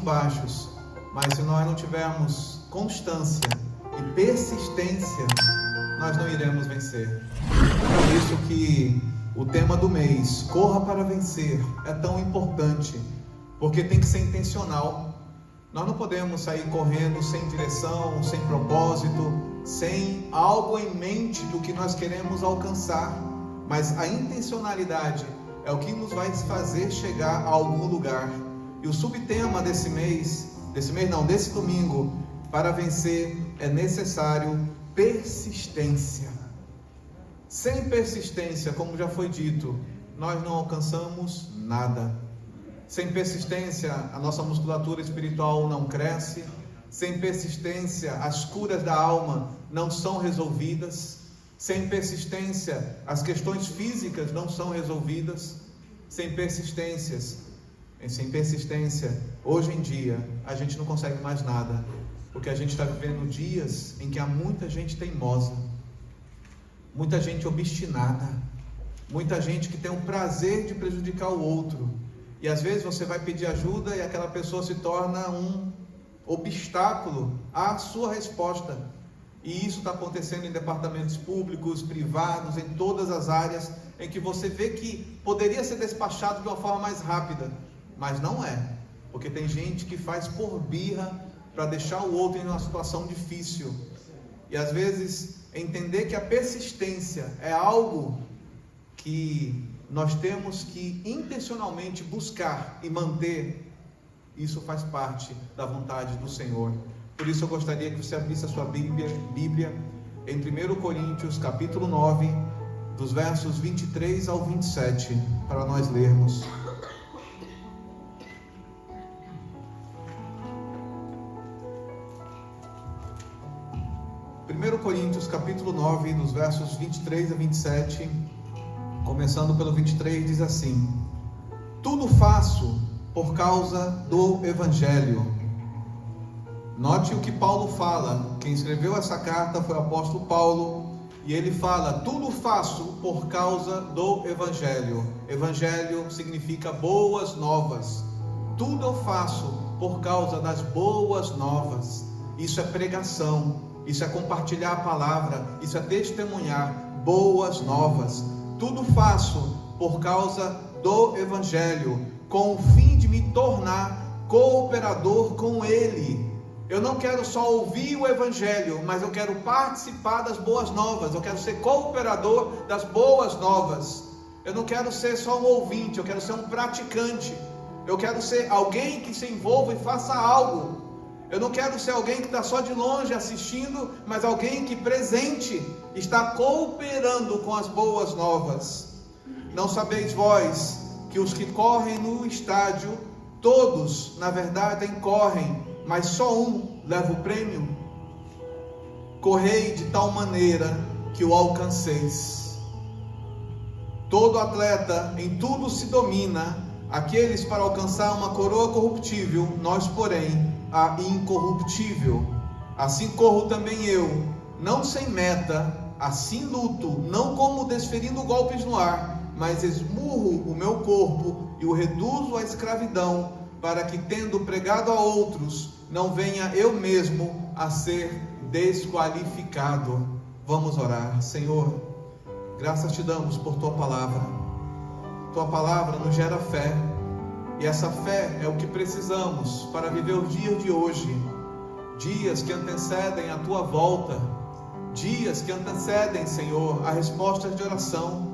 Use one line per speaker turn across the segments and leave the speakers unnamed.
baixos, mas se nós não tivermos constância e persistência, nós não iremos vencer. Por isso que o tema do mês, Corra para Vencer, é tão importante, porque tem que ser intencional. Nós não podemos sair correndo sem direção, sem propósito, sem algo em mente do que nós queremos alcançar, mas a intencionalidade é o que nos vai fazer chegar a algum lugar. E o subtema desse domingo, para vencer é necessário persistência. Sem persistência, como já foi dito, nós não alcançamos nada. Sem persistência, a nossa musculatura espiritual não cresce. Sem persistência, as curas da alma não são resolvidas. Sem persistência, as questões físicas não são resolvidas. Sem persistência, hoje em dia, a gente não consegue mais nada, porque a gente está vivendo dias em que há muita gente teimosa, muita gente obstinada, muita gente que tem o prazer de prejudicar o outro, e às vezes você vai pedir ajuda e aquela pessoa se torna um obstáculo à sua resposta. E isso está acontecendo em departamentos públicos, privados, em todas as áreas, em que você vê que poderia ser despachado de uma forma mais rápida, mas não é, porque tem gente que faz por birra para deixar o outro em uma situação difícil. E às vezes entender que a persistência é algo que nós temos que intencionalmente buscar e manter, isso faz parte da vontade do Senhor. Por isso eu gostaria que você abrisse a sua Bíblia em 1 Coríntios capítulo 9, dos versos 23 ao 27, para nós lermos. 1 Coríntios capítulo 9, dos versos 23 a 27, começando pelo 23, diz assim: Tudo faço por causa do Evangelho. Note o que Paulo fala. Quem escreveu essa carta foi o apóstolo Paulo, e ele fala: tudo faço por causa do Evangelho. Evangelho significa boas novas. Tudo eu faço por causa das boas novas. Isso é pregação, isso é compartilhar a palavra, isso é testemunhar boas novas. Tudo faço por causa do Evangelho, com o fim de me tornar cooperador com ele. Eu não quero só ouvir o Evangelho, mas eu quero participar das boas novas. Eu quero ser cooperador das boas novas. Eu não quero ser só um ouvinte, eu quero ser um praticante. Eu quero ser alguém que se envolva e faça algo. Eu não quero ser alguém que está só de longe assistindo, mas alguém que presente está cooperando com as boas novas. Não sabeis vós que os que correm no estádio, todos na verdade correm, mas só um leva o prêmio? Correi de tal maneira que o alcanceis. Todo atleta em tudo se domina, aqueles para alcançar uma coroa corruptível, nós porém a incorruptível. Assim corro também eu, não sem meta, assim luto, não como desferindo golpes no ar, mas esmurro o meu corpo e o reduzo à escravidão, para que, tendo pregado a outros, não venha eu mesmo a ser desqualificado. Vamos orar. Senhor, graças te damos por tua palavra. Tua palavra nos gera fé, e essa fé é o que precisamos para viver os dias de hoje, dias que antecedem a tua volta, dias que antecedem, Senhor, a resposta de oração,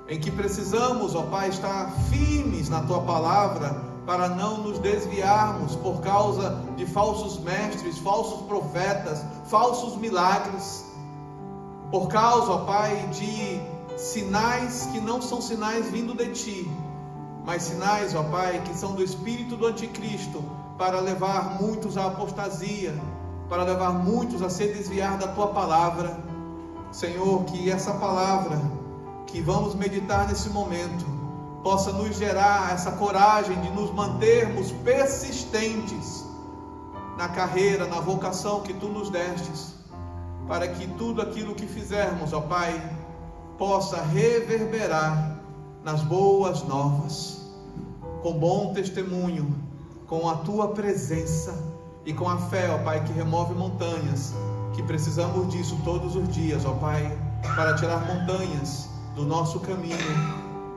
em que precisamos, ó Pai, estar firmes na tua palavra, para não nos desviarmos por causa de falsos mestres, falsos profetas, falsos milagres, por causa, ó Pai, de sinais que não são sinais vindo de Ti, mas sinais, ó Pai, que são do espírito do anticristo, para levar muitos à apostasia, para levar muitos a se desviar da Tua palavra. Senhor, que essa palavra que vamos meditar nesse momento possa nos gerar essa coragem de nos mantermos persistentes na carreira, na vocação que Tu nos destes, para que tudo aquilo que fizermos, ó Pai, possa reverberar nas boas novas, com bom testemunho, com a tua presença e com a fé, ó Pai, que remove montanhas, que precisamos disso todos os dias, ó Pai, para tirar montanhas do nosso caminho.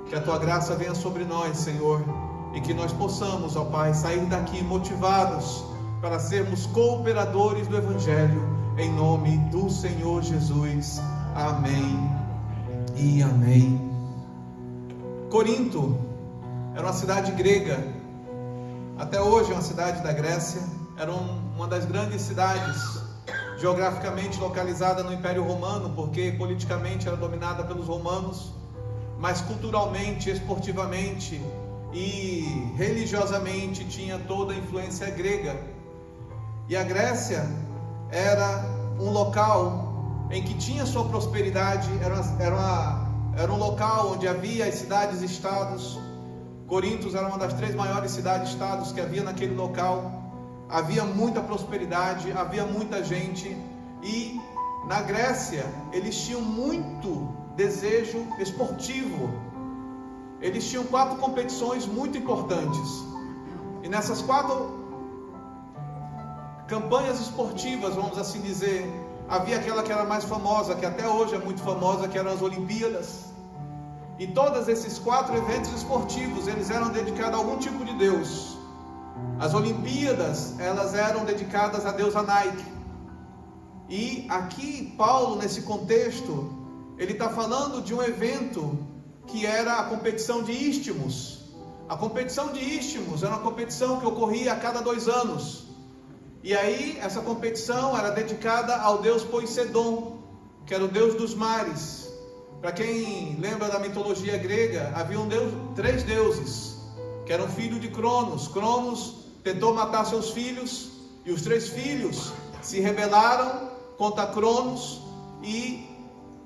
Que a tua graça venha sobre nós, Senhor, e que nós possamos, ó Pai, sair daqui motivados para sermos cooperadores do Evangelho, em nome do Senhor Jesus. Amém e amém. Corinto era uma cidade grega, até hoje é uma cidade da Grécia, era uma das grandes cidades, geograficamente localizada no Império Romano, porque politicamente era dominada pelos romanos, mas culturalmente, esportivamente e religiosamente tinha toda a influência grega. E a Grécia era um local em que tinha sua prosperidade, era um local onde havia as cidades-estados. Corinto era uma das 3 maiores cidades-estados que havia naquele local. Havia muita prosperidade, havia muita gente, e na Grécia eles tinham muito desejo esportivo. Eles tinham 4 competições muito importantes, e nessas 4 campanhas esportivas, vamos assim dizer, havia aquela que era mais famosa, que até hoje é muito famosa, que eram as Olimpíadas. E todos esses 4 eventos esportivos, eles eram dedicados a algum tipo de deus. As Olimpíadas, elas eram dedicadas à deusa Nike. E aqui Paulo, nesse contexto, ele está falando de um evento que era a competição de Istmos. A competição de Istmos era uma competição que ocorria a cada 2 anos. E aí essa competição era dedicada ao deus Poseidon, que era o deus dos mares. Para quem lembra da mitologia grega, havia 3 deuses, que eram filhos de Cronos. Cronos tentou matar seus filhos, e os 3 filhos se rebelaram contra Cronos, e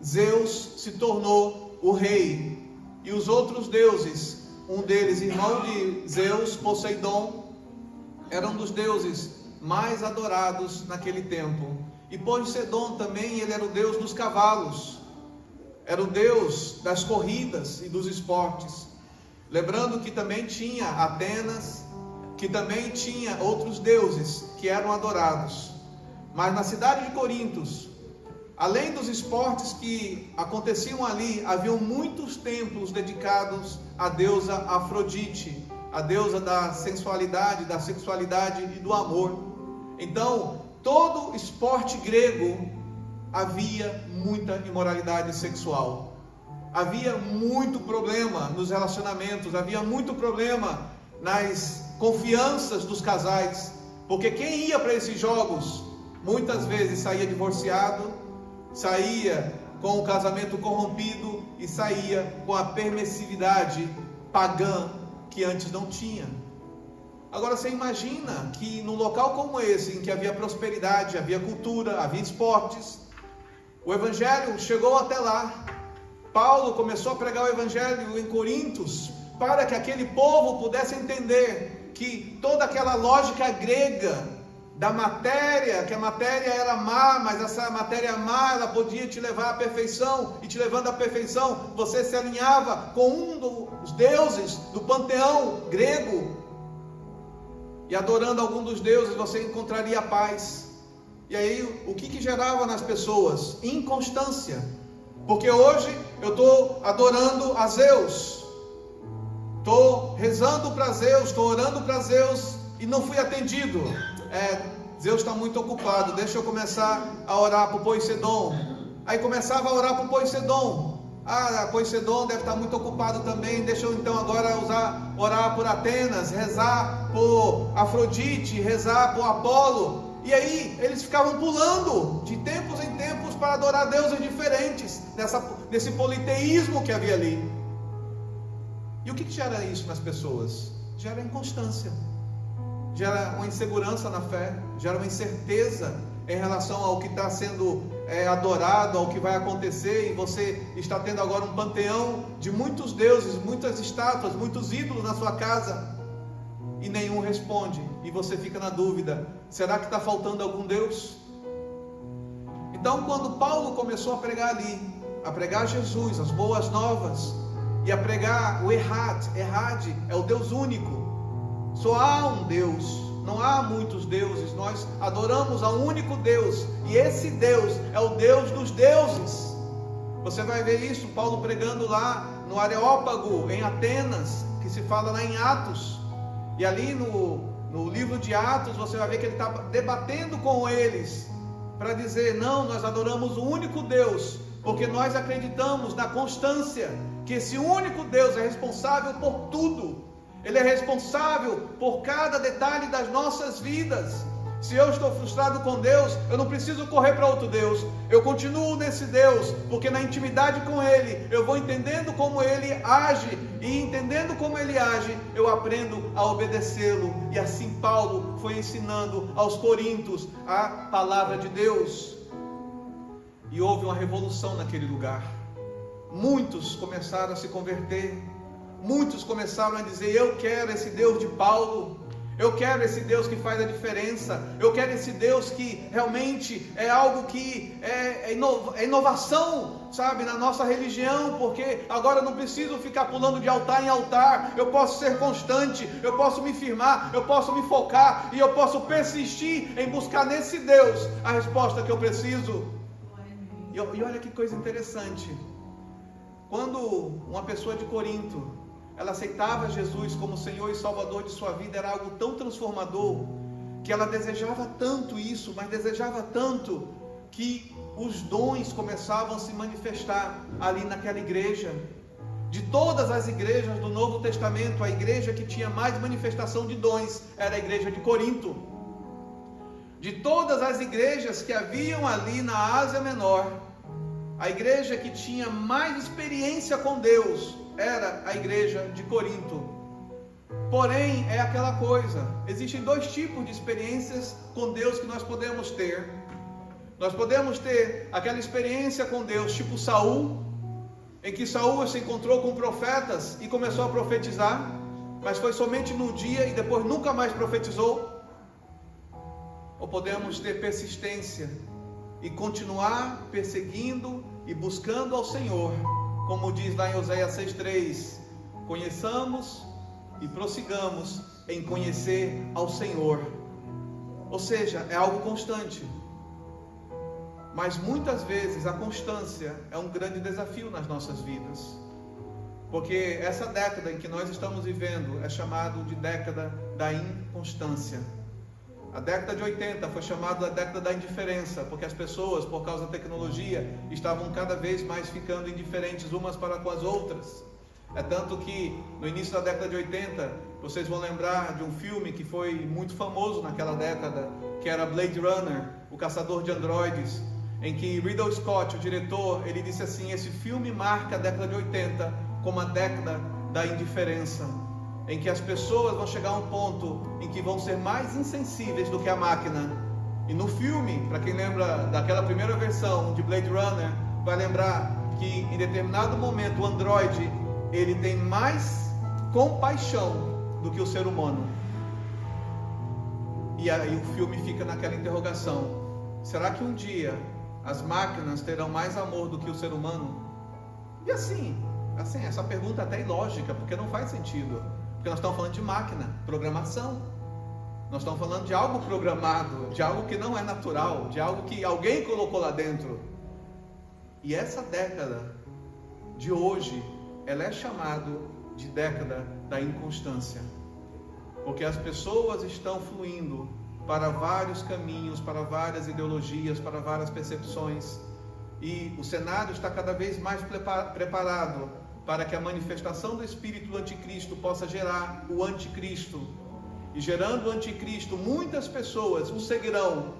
Zeus se tornou o rei. E os outros deuses, um deles irmão de Zeus, Poseidon, era um dos deuses mais adorados naquele tempo. E Poseidon também, ele era o deus dos cavalos, era o deus das corridas e dos esportes. Lembrando que também tinha Atenas, que também tinha outros deuses que eram adorados. Mas na cidade de Corinto, além dos esportes que aconteciam ali, haviam muitos templos dedicados à deusa Afrodite, a deusa da sensualidade, da sexualidade e do amor. Então, todo esporte grego havia muita imoralidade sexual. Havia muito problema nos relacionamentos, havia muito problema nas confianças dos casais, porque quem ia para esses jogos muitas vezes saía divorciado, saía com o casamento corrompido e saía com a permissividade pagã que antes não tinha. Agora você imagina que num local como esse, em que havia prosperidade, havia cultura, havia esportes, o Evangelho chegou até lá. Paulo começou a pregar o Evangelho em Corintos, para que aquele povo pudesse entender que toda aquela lógica grega da matéria, que a matéria era má, mas essa matéria má, ela podia te levar à perfeição, e te levando à perfeição, você se alinhava com um dos deuses do panteão grego, e adorando algum dos deuses, você encontraria paz. E aí, o que gerava nas pessoas? Inconstância. Porque hoje eu estou adorando a Zeus, estou rezando para Zeus, estou orando para Zeus e não fui atendido. Zeus está muito ocupado, deixa eu começar a orar para o Poseidon. Aí começava a orar para o Poseidon. Poseidon deve estar muito ocupado também, deixa eu então agora orar por Atenas, rezar por Afrodite, rezar por Apolo. E aí eles ficavam pulando de tempos em tempos para adorar deuses diferentes, nesse politeísmo que havia ali. E o que gera isso nas pessoas? Gera inconstância, gera uma insegurança na fé, gera uma incerteza em relação ao que está sendo adorado, ao que vai acontecer, e você está tendo agora um panteão de muitos deuses, muitas estátuas, muitos ídolos na sua casa, e nenhum responde, e você fica na dúvida: será que está faltando algum Deus? Então, quando Paulo começou a pregar ali, a pregar Jesus, as boas novas, e a pregar o Errad é o Deus único, Só há um Deus, não há muitos deuses. Nós adoramos ao único Deus, e esse Deus é o Deus dos deuses. Você vai ver isso, Paulo pregando lá no Areópago, em Atenas, que se fala lá em Atos. E ali no livro de Atos, você vai ver que ele está debatendo com eles, para dizer, não, nós adoramos o único Deus, porque nós acreditamos na constância, que esse único Deus é responsável por tudo. Ele é responsável por cada detalhe das nossas vidas. Se eu estou frustrado com Deus, eu não preciso correr para outro Deus. Eu continuo nesse Deus, porque na intimidade com Ele, eu vou entendendo como Ele age, e entendendo como Ele age, eu aprendo a obedecê-lo. E assim Paulo foi ensinando aos coríntios a palavra de Deus. E houve uma revolução naquele lugar. Muitos começaram a se converter. Muitos começaram a dizer, eu quero esse Deus de Paulo. Eu quero esse Deus que faz a diferença. Eu quero esse Deus que realmente é algo que é inovação, sabe, na nossa religião, porque agora eu não preciso ficar pulando de altar em altar. Eu posso ser constante, eu posso me firmar, eu posso me focar, e eu posso persistir em buscar nesse Deus a resposta que eu preciso. E olha que coisa interessante. Quando uma pessoa de Corinto, ela aceitava Jesus como Senhor e Salvador de sua vida, era algo tão transformador, que ela desejava tanto isso, mas desejava tanto, que os dons começavam a se manifestar ali naquela igreja. De todas as igrejas do Novo Testamento, a igreja que tinha mais manifestação de dons era a igreja de Corinto. De todas as igrejas que haviam ali na Ásia Menor, a igreja que tinha mais experiência com Deus era a igreja de Corinto. Porém, é aquela coisa, existem dois tipos de experiências com Deus que nós podemos ter. Nós podemos ter aquela experiência com Deus tipo Saul, em que Saul se encontrou com profetas e começou a profetizar, mas foi somente num dia e depois nunca mais profetizou. Ou podemos ter persistência e continuar perseguindo e buscando ao Senhor, como diz lá em Oséias 6,3, conheçamos e prossigamos em conhecer ao Senhor. Ou seja, é algo constante. Mas muitas vezes a constância é um grande desafio nas nossas vidas, porque essa década em que nós estamos vivendo é chamada de década da inconstância. A década de 80 foi chamada da década da indiferença, porque as pessoas, por causa da tecnologia, estavam cada vez mais ficando indiferentes umas para com as outras. É tanto que no início da década de 80, vocês vão lembrar de um filme que foi muito famoso naquela década, que era Blade Runner, o caçador de androides, em que Ridley Scott, o diretor, ele disse assim, esse filme marca a década de 80 como a década da indiferença, em que as pessoas vão chegar a um ponto em que vão ser mais insensíveis do que a máquina. E no filme, para quem lembra daquela primeira versão de Blade Runner, vai lembrar que em determinado momento o androide, ele tem mais compaixão do que o ser humano. E aí o filme fica naquela interrogação, será que um dia as máquinas terão mais amor do que o ser humano? E assim, essa pergunta é até ilógica, porque não faz sentido. Porque nós estamos falando de máquina, programação. Nós estamos falando de algo programado, de algo que não é natural, de algo que alguém colocou lá dentro. E essa década de hoje, ela é chamada de década da inconstância. Porque as pessoas estão fluindo para vários caminhos, para várias ideologias, para várias percepções. E o cenário está cada vez mais preparado para que a manifestação do Espírito do Anticristo possa gerar o Anticristo. E gerando o Anticristo, muitas pessoas o seguirão.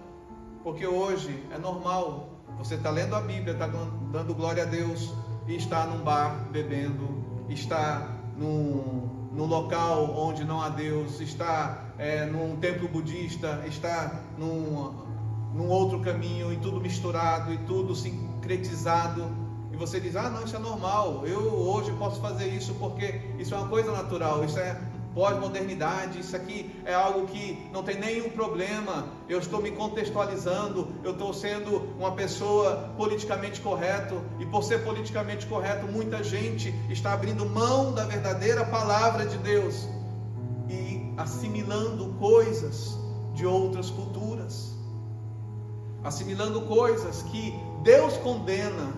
Porque hoje é normal, você está lendo a Bíblia, está dando glória a Deus, e está num bar bebendo, está num local onde não há Deus, está num templo budista, está num outro caminho, e tudo misturado, e tudo sincretizado. E você diz, não, isso é normal, eu hoje posso fazer isso porque isso é uma coisa natural, isso é pós-modernidade, isso aqui é algo que não tem nenhum problema, eu estou me contextualizando, eu estou sendo uma pessoa politicamente correto, e por ser politicamente correto, muita gente está abrindo mão da verdadeira palavra de Deus. e assimilando coisas de outras culturas, assimilando coisas que Deus condena.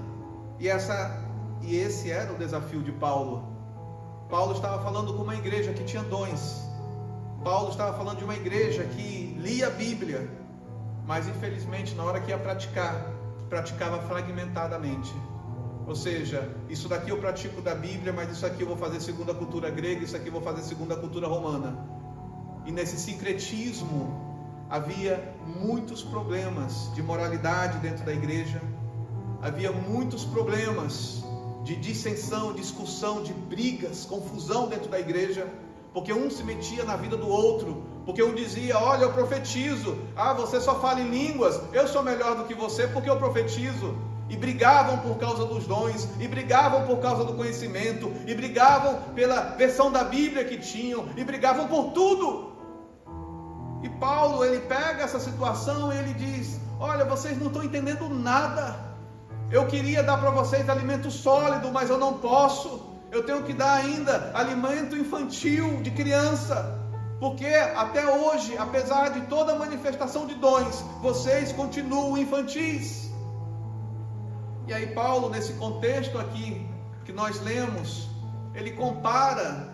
E esse era o desafio de Paulo. Paulo estava falando com uma igreja que tinha dons. Paulo estava falando de uma igreja que lia a Bíblia, mas infelizmente na hora que ia praticar, praticava fragmentadamente. Ou seja, isso daqui eu pratico da Bíblia, mas isso aqui eu vou fazer segundo a cultura grega, isso aqui eu vou fazer segundo a cultura romana. E nesse sincretismo havia muitos problemas de moralidade dentro da igreja, havia muitos problemas de dissensão, discussão, de brigas, confusão dentro da igreja, porque um se metia na vida do outro, porque um dizia: olha, eu profetizo, você só fala em línguas, eu sou melhor do que você porque eu profetizo. E brigavam por causa dos dons, e brigavam por causa do conhecimento, e brigavam pela versão da Bíblia que tinham, e brigavam por tudo. E Paulo, ele pega essa situação e ele diz: olha, vocês não estão entendendo nada. Eu queria dar para vocês alimento sólido, mas eu não posso. Eu tenho que dar ainda alimento infantil, de criança. Porque até hoje, apesar de toda a manifestação de dons, vocês continuam infantis. E aí Paulo, nesse contexto aqui que nós lemos, ele compara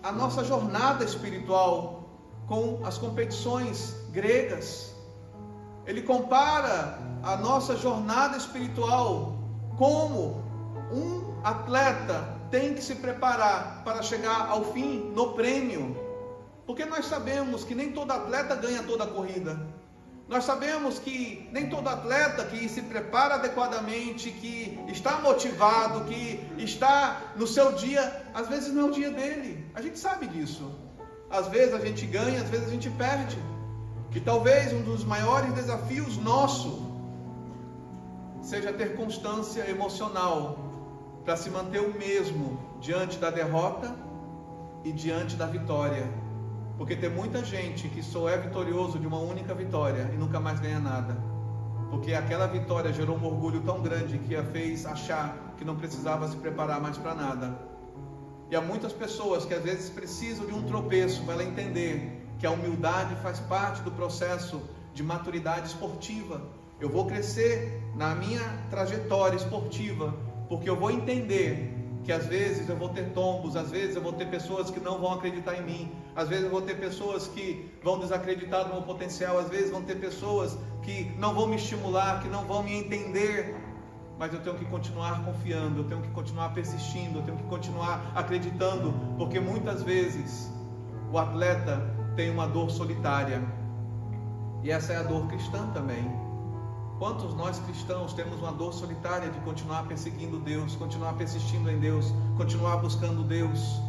a nossa jornada espiritual com as competições gregas. Ele compara a nossa jornada espiritual como um atleta tem que se preparar para chegar ao fim no prêmio. Porque nós sabemos que nem todo atleta ganha toda a corrida. Nós sabemos que nem todo atleta que se prepara adequadamente, que está motivado, que está no seu dia, às vezes não é o dia dele. A gente sabe disso. Às vezes a gente ganha, às vezes a gente perde. E talvez um dos maiores desafios nosso seja ter constância emocional para se manter o mesmo diante da derrota e diante da vitória. Porque tem muita gente que só é vitorioso de uma única vitória e nunca mais ganha nada. Porque aquela vitória gerou um orgulho tão grande que a fez achar que não precisava se preparar mais para nada. E há muitas pessoas que às vezes precisam de um tropeço para ela entender que a humildade faz parte do processo de maturidade esportiva. Eu vou crescer na minha trajetória esportiva, porque eu vou entender que às vezes eu vou ter tombos, às vezes eu vou ter pessoas que não vão acreditar em mim, às vezes eu vou ter pessoas que vão desacreditar no meu potencial, às vezes vão ter pessoas que não vão me estimular, que não vão me entender, mas eu tenho que continuar confiando, eu tenho que continuar persistindo, eu tenho que continuar acreditando, porque muitas vezes o atleta tem uma dor solitária, e essa é a dor cristã também. Quantos nós cristãos temos uma dor solitária de continuar perseguindo Deus, continuar persistindo em Deus, continuar buscando Deus?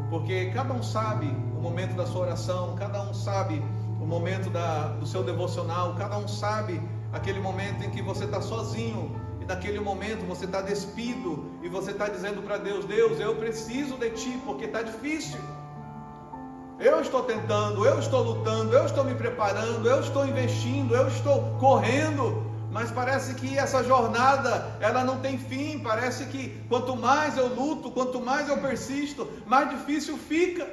Porque cada um sabe o momento da sua oração, cada um sabe o momento do seu devocional, cada um sabe aquele momento em que você está sozinho, e naquele momento você está despido, e você está dizendo para Deus: Deus, eu preciso de Ti, porque está difícil. Eu estou tentando, eu estou lutando, eu estou me preparando, eu estou investindo, eu estou correndo, mas parece que essa jornada, ela não tem fim. Parece que quanto mais eu luto, quanto mais eu persisto, mais difícil fica.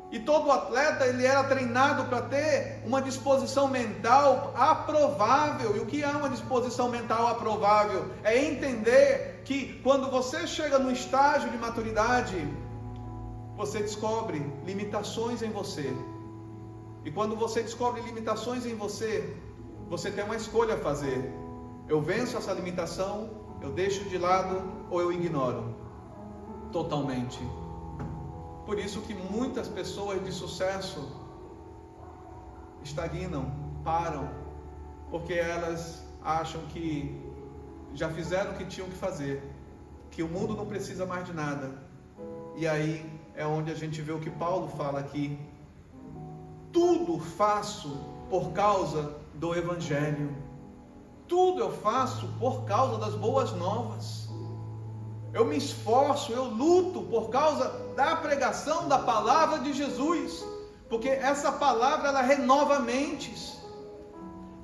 E todo atleta, ele era treinado para ter uma disposição mental aprovável. E o que é uma disposição mental aprovável? É entender que quando você chega no estágio de maturidade, você descobre limitações em você. E quando você descobre limitações em você, você tem uma escolha a fazer. Eu venço essa limitação, eu deixo de lado, ou eu ignoro totalmente. Por isso que muitas pessoas de sucesso estagnam, param, porque elas acham que já fizeram o que tinham que fazer, que o mundo não precisa mais de nada. E aí é onde a gente vê o que Paulo fala aqui: tudo faço por causa do Evangelho, tudo eu faço por causa das boas novas. Eu me esforço, eu luto por causa da pregação da palavra de Jesus, porque essa palavra, ela renova mentes.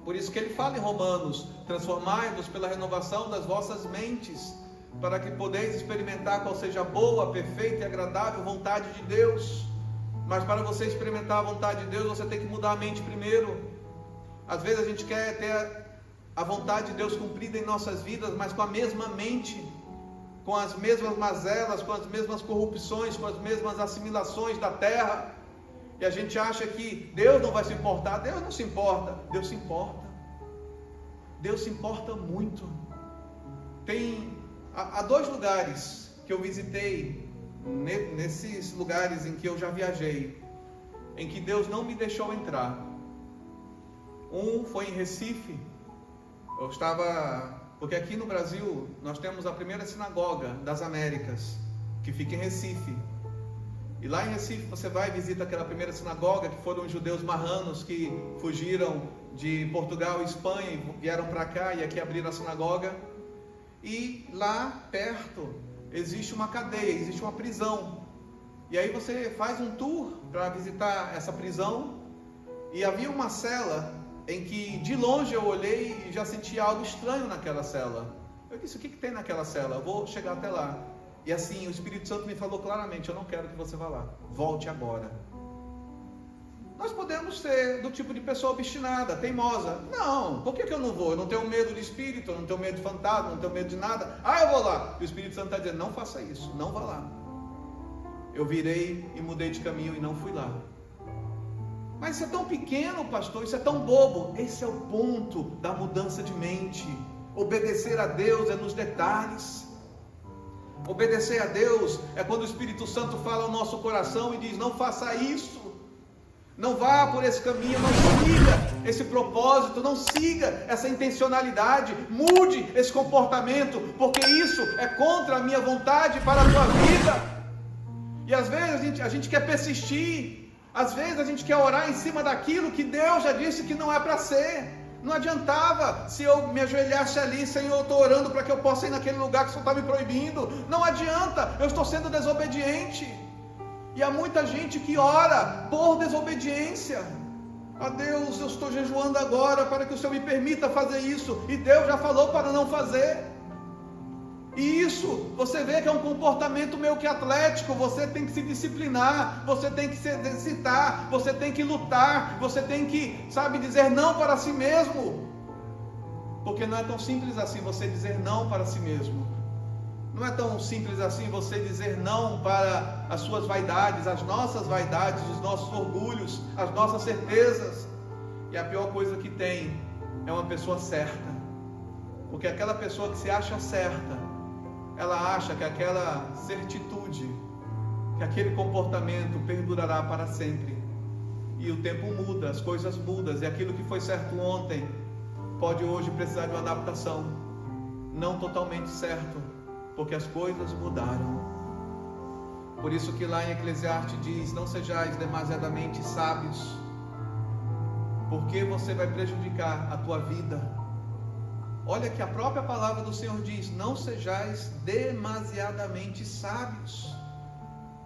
Por isso que ele fala em Romanos: transformai-vos pela renovação das vossas mentes, para que podeis experimentar qual seja a boa, perfeita e agradável vontade de Deus. Mas para você experimentar a vontade de Deus, você tem que mudar a mente primeiro. Às vezes a gente quer ter a vontade de Deus cumprida em nossas vidas, mas com a mesma mente, com as mesmas mazelas, com as mesmas corrupções, com as mesmas assimilações da terra. E a gente acha que Deus não vai se importar. Deus não se importa. Deus se importa. Deus se importa muito. Há 2 lugares que eu visitei, nesses lugares em que eu já viajei, em que Deus não me deixou entrar. Um foi em Recife. Eu estava... Porque aqui no Brasil nós temos a primeira sinagoga das Américas, que fica em Recife. E lá em Recife você vai e visita aquela primeira sinagoga, que foram os judeus marranos que fugiram de Portugal e Espanha e vieram para cá e aqui abriram a sinagoga. E lá perto existe uma cadeia, existe uma prisão. E aí você faz um tour para visitar essa prisão. E havia uma cela em que de longe eu olhei e já senti algo estranho naquela cela. Eu disse, o que tem naquela cela? Eu vou chegar até lá. E assim, o Espírito Santo me falou claramente, eu não quero que você vá lá, volte agora. Nós podemos ser do tipo de pessoa obstinada, teimosa. Não, por que eu não vou? Eu não tenho medo de espírito, eu não tenho medo de fantasma, não tenho medo de nada. Eu vou lá. E o Espírito Santo está dizendo, não faça isso, não vá lá. Eu virei e mudei de caminho e não fui lá. Mas isso é tão pequeno, pastor, isso é tão bobo. Esse é o ponto da mudança de mente. Obedecer a Deus é nos detalhes. Obedecer a Deus é quando o Espírito Santo fala ao nosso coração e diz, não faça isso, não vá por esse caminho, não siga esse propósito, não siga essa intencionalidade, mude esse comportamento, porque isso é contra a minha vontade para a tua vida. E às vezes a gente quer persistir, às vezes a gente quer orar em cima daquilo que Deus já disse que não é para ser. Não adiantava se eu me ajoelhasse ali, Senhor, eu estou orando para que eu possa ir naquele lugar que o Senhor está me proibindo. Não adianta, eu estou sendo desobediente. E há muita gente que ora por desobediência. Deus, eu estou jejuando agora para que o Senhor me permita fazer isso. E Deus já falou para não fazer. E isso, você vê que é um comportamento meio que atlético. Você tem que se disciplinar, você tem que se exercitar, você tem que lutar, você tem que, dizer não para si mesmo. Porque não é tão simples assim você dizer não para si mesmo. Não é tão simples assim você dizer não para as suas vaidades, as nossas vaidades, os nossos orgulhos, as nossas certezas. E a pior coisa que tem é uma pessoa certa. Porque aquela pessoa que se acha certa, ela acha que aquela certitude, que aquele comportamento perdurará para sempre. E o tempo muda, as coisas mudam, e aquilo que foi certo ontem pode hoje precisar de uma adaptação. Não totalmente certo, porque as coisas mudaram. Por isso que lá em Eclesiastes diz, não sejais demasiadamente sábios, porque você vai prejudicar a tua vida. Olha que a própria palavra do Senhor diz, não sejais demasiadamente sábios,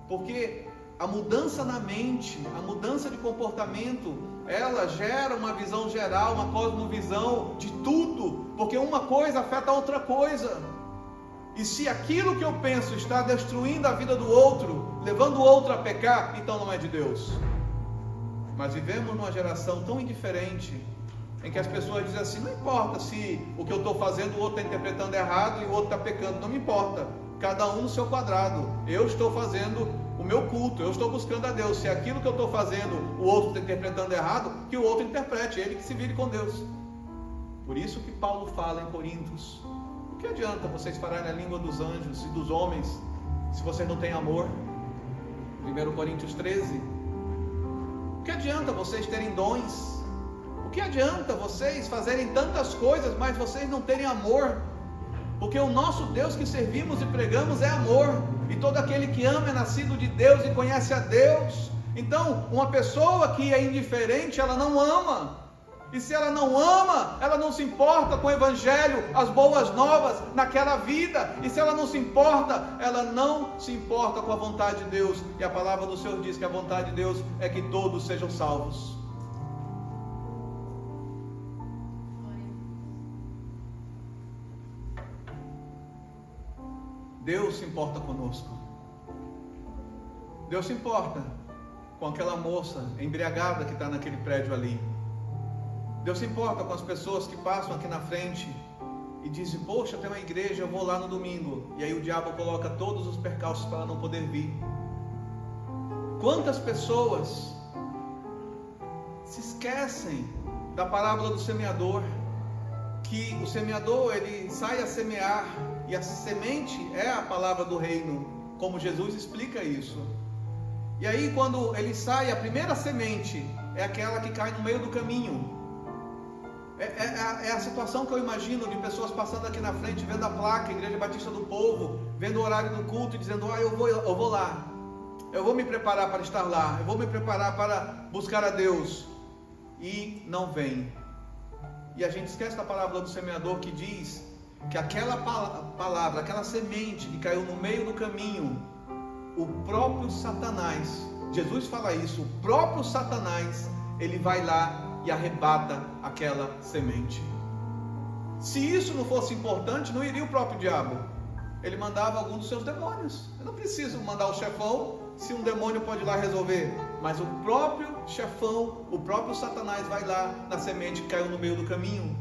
porque a mudança na mente, a mudança de comportamento, ela gera uma visão geral, uma cosmovisão de tudo, porque uma coisa afeta a outra coisa. E se aquilo que eu penso está destruindo a vida do outro, levando o outro a pecar, então não é de Deus. Mas vivemos numa geração tão indiferente, em que as pessoas dizem assim, não importa se o que eu estou fazendo o outro está interpretando errado e o outro está pecando, não me importa, cada um no seu quadrado, eu estou fazendo o meu culto, eu estou buscando a Deus. Se aquilo que eu estou fazendo o outro está interpretando errado, que o outro interprete, ele que se vire com Deus. Por isso que Paulo fala em Coríntios, o que adianta vocês falarem a língua dos anjos e dos homens, se vocês não têm amor? 1 Coríntios 13, o que adianta vocês terem dons? O que adianta vocês fazerem tantas coisas, mas vocês não terem amor? Porque o nosso Deus que servimos e pregamos é amor. E todo aquele que ama é nascido de Deus e conhece a Deus. Então, uma pessoa que é indiferente, ela não ama. E se ela não ama, ela não se importa com o Evangelho, as boas novas naquela vida. E se ela não se importa, ela não se importa com a vontade de Deus. E a palavra do Senhor diz que a vontade de Deus é que todos sejam salvos. Deus se importa conosco. Deus se importa. com aquela moça embriagada que está naquele prédio ali. Deus se importa com as pessoas que passam aqui na frente e dizem: poxa, tem uma igreja, eu vou lá no domingo. E aí o diabo coloca todos os percalços para ela não poder vir. Quantas pessoas se esquecem da parábola do semeador, que o semeador, ele sai a semear, e a semente é a palavra do reino, como Jesus explica isso. E aí quando ele sai, a primeira semente é aquela que cai no meio do caminho. É a situação que eu imagino de pessoas passando aqui na frente, vendo a placa, Igreja Batista do Povo, vendo o horário do culto e dizendo: eu vou lá, eu vou me preparar para estar lá, eu vou me preparar para buscar a Deus, e não vem. E a gente esquece da parábola do semeador, que diz que aquela palavra, aquela semente que caiu no meio do caminho, o próprio Satanás, Jesus fala isso, o próprio Satanás, ele vai lá e arrebata aquela semente. Se isso não fosse importante, não iria o próprio diabo. Ele mandava algum dos seus demônios. Eu não preciso mandar o chefão, se um demônio pode ir lá resolver. Mas o próprio chefão, o próprio Satanás vai lá na semente que caiu no meio do caminho.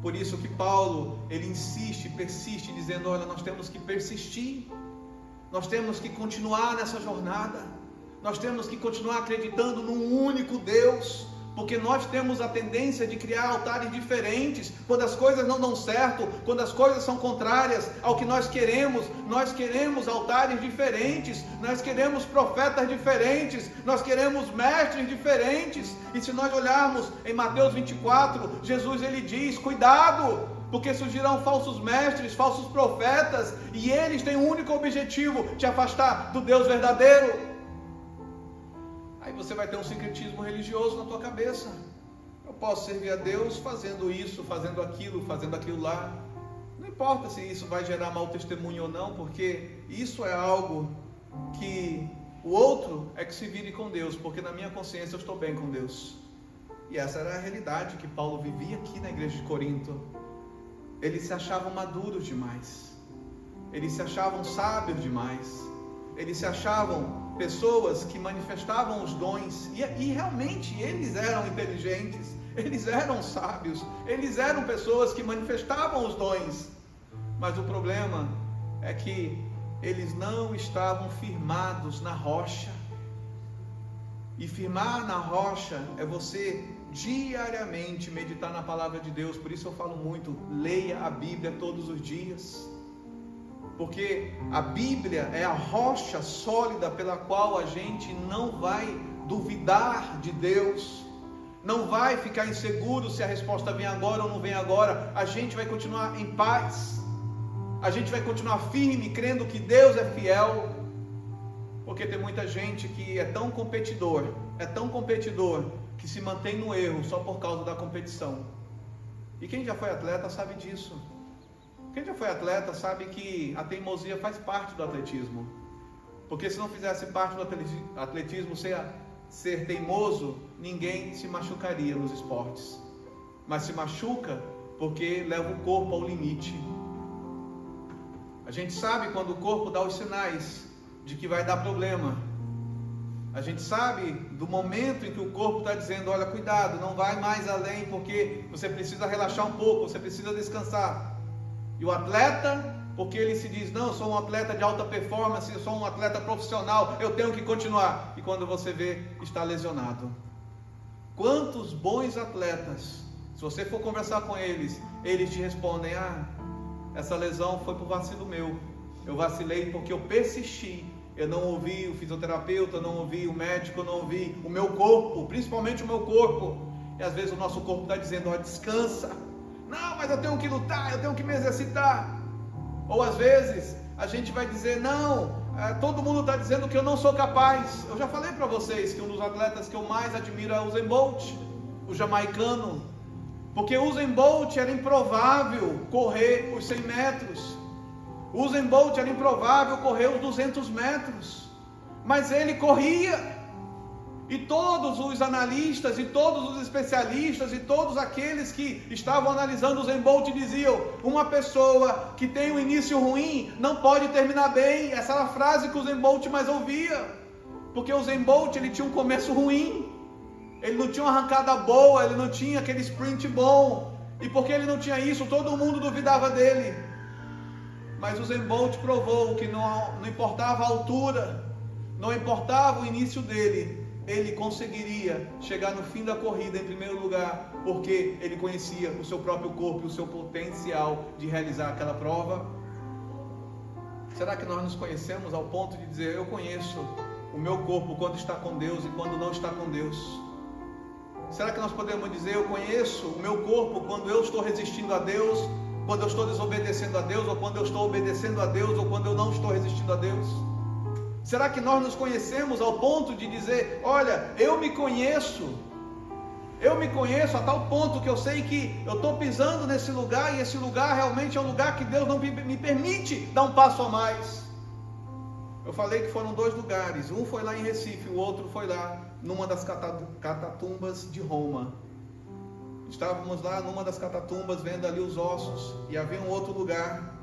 Por isso que Paulo, ele insiste, persiste, dizendo: olha, nós temos que persistir, nós temos que continuar nessa jornada, nós temos que continuar acreditando num único Deus, porque nós temos a tendência de criar altares diferentes, quando as coisas não dão certo, quando as coisas são contrárias ao que nós queremos altares diferentes, nós queremos profetas diferentes, nós queremos mestres diferentes. E se nós olharmos em Mateus 24, Jesus ele diz: cuidado, porque surgirão falsos mestres, falsos profetas, e eles têm um único objetivo: te afastar do Deus verdadeiro. Aí você vai ter um sincretismo religioso na tua cabeça. Eu posso servir a Deus fazendo isso, fazendo aquilo lá. Não importa se isso vai gerar mau testemunho ou não, porque isso é algo que o outro é que se vire com Deus, porque na minha consciência eu estou bem com Deus. E essa era a realidade que Paulo vivia aqui na igreja de Corinto. Eles se achavam maduros demais, eles se achavam sábios demais, eles se achavam pessoas que manifestavam os dons, e realmente eles eram inteligentes, eles eram sábios, eles eram pessoas que manifestavam os dons, mas o problema é que eles não estavam firmados na rocha. E firmar na rocha é você diariamente meditar na palavra de Deus. Por isso eu falo muito: leia a Bíblia todos os dias, porque a Bíblia é a rocha sólida pela qual a gente não vai duvidar de Deus, não vai ficar inseguro se a resposta vem agora ou não vem agora. A gente vai continuar em paz, a gente vai continuar firme, crendo que Deus é fiel, porque tem muita gente que é tão competidor, que se mantém no erro só por causa da competição. E quem já foi atleta sabe disso. Quem já foi atleta sabe que a teimosia faz parte do atletismo. Porque se não fizesse parte do atletismo ser teimoso, ninguém se machucaria nos esportes. Mas se machuca porque leva o corpo ao limite. A gente sabe quando o corpo dá os sinais de que vai dar problema. A gente sabe do momento em que o corpo está dizendo: olha, cuidado, não vai mais além, porque você precisa relaxar um pouco, você precisa descansar. E o atleta, porque ele se diz: não, eu sou um atleta de alta performance, eu sou um atleta profissional, eu tenho que continuar. E quando você vê, está lesionado. Quantos bons atletas, se você for conversar com eles, eles te respondem: essa lesão foi por vacilo meu, eu vacilei porque eu persisti, eu não ouvi o fisioterapeuta, eu não ouvi o médico, eu não ouvi o meu corpo, principalmente o meu corpo. E às vezes o nosso corpo está dizendo: descansa. Não, mas eu tenho que lutar, eu tenho que me exercitar. Ou às vezes a gente vai dizer: não, todo mundo está dizendo que eu não sou capaz. Eu já falei para vocês que um dos atletas que eu mais admiro é o Usain Bolt, o jamaicano. Porque o Usain Bolt era improvável correr os 100 metros. O Usain Bolt era improvável correr os 200 metros. Mas ele corria. E todos os analistas, e todos os especialistas, e todos aqueles que estavam analisando o Usain Bolt diziam: uma pessoa que tem um início ruim não pode terminar bem. Essa era a frase que o Usain Bolt mais ouvia. Porque o Usain Bolt, ele tinha um começo ruim, ele não tinha uma arrancada boa, ele não tinha aquele sprint bom, e porque ele não tinha isso, todo mundo duvidava dele. Mas o Usain Bolt provou que não importava a altura, não importava o início dele, ele conseguiria chegar no fim da corrida em primeiro lugar, porque ele conhecia o seu próprio corpo e o seu potencial de realizar aquela prova. Será que nós nos conhecemos ao ponto de dizer, eu conheço o meu corpo quando está com Deus e quando não está com Deus? Será que nós podemos dizer, eu conheço o meu corpo quando eu estou resistindo a Deus, quando eu estou desobedecendo a Deus, ou quando eu estou obedecendo a Deus, ou quando eu não estou resistindo a Deus? Será que nós nos conhecemos ao ponto de dizer, olha, eu me conheço a tal ponto que eu sei que eu estou pisando nesse lugar, e esse lugar realmente é um lugar que Deus não me permite dar um passo a mais. Eu falei que foram 2 lugares, um foi lá em Recife, o outro foi lá numa das catatumbas de Roma. Estávamos lá numa das catatumbas vendo ali os ossos, e havia um outro lugar.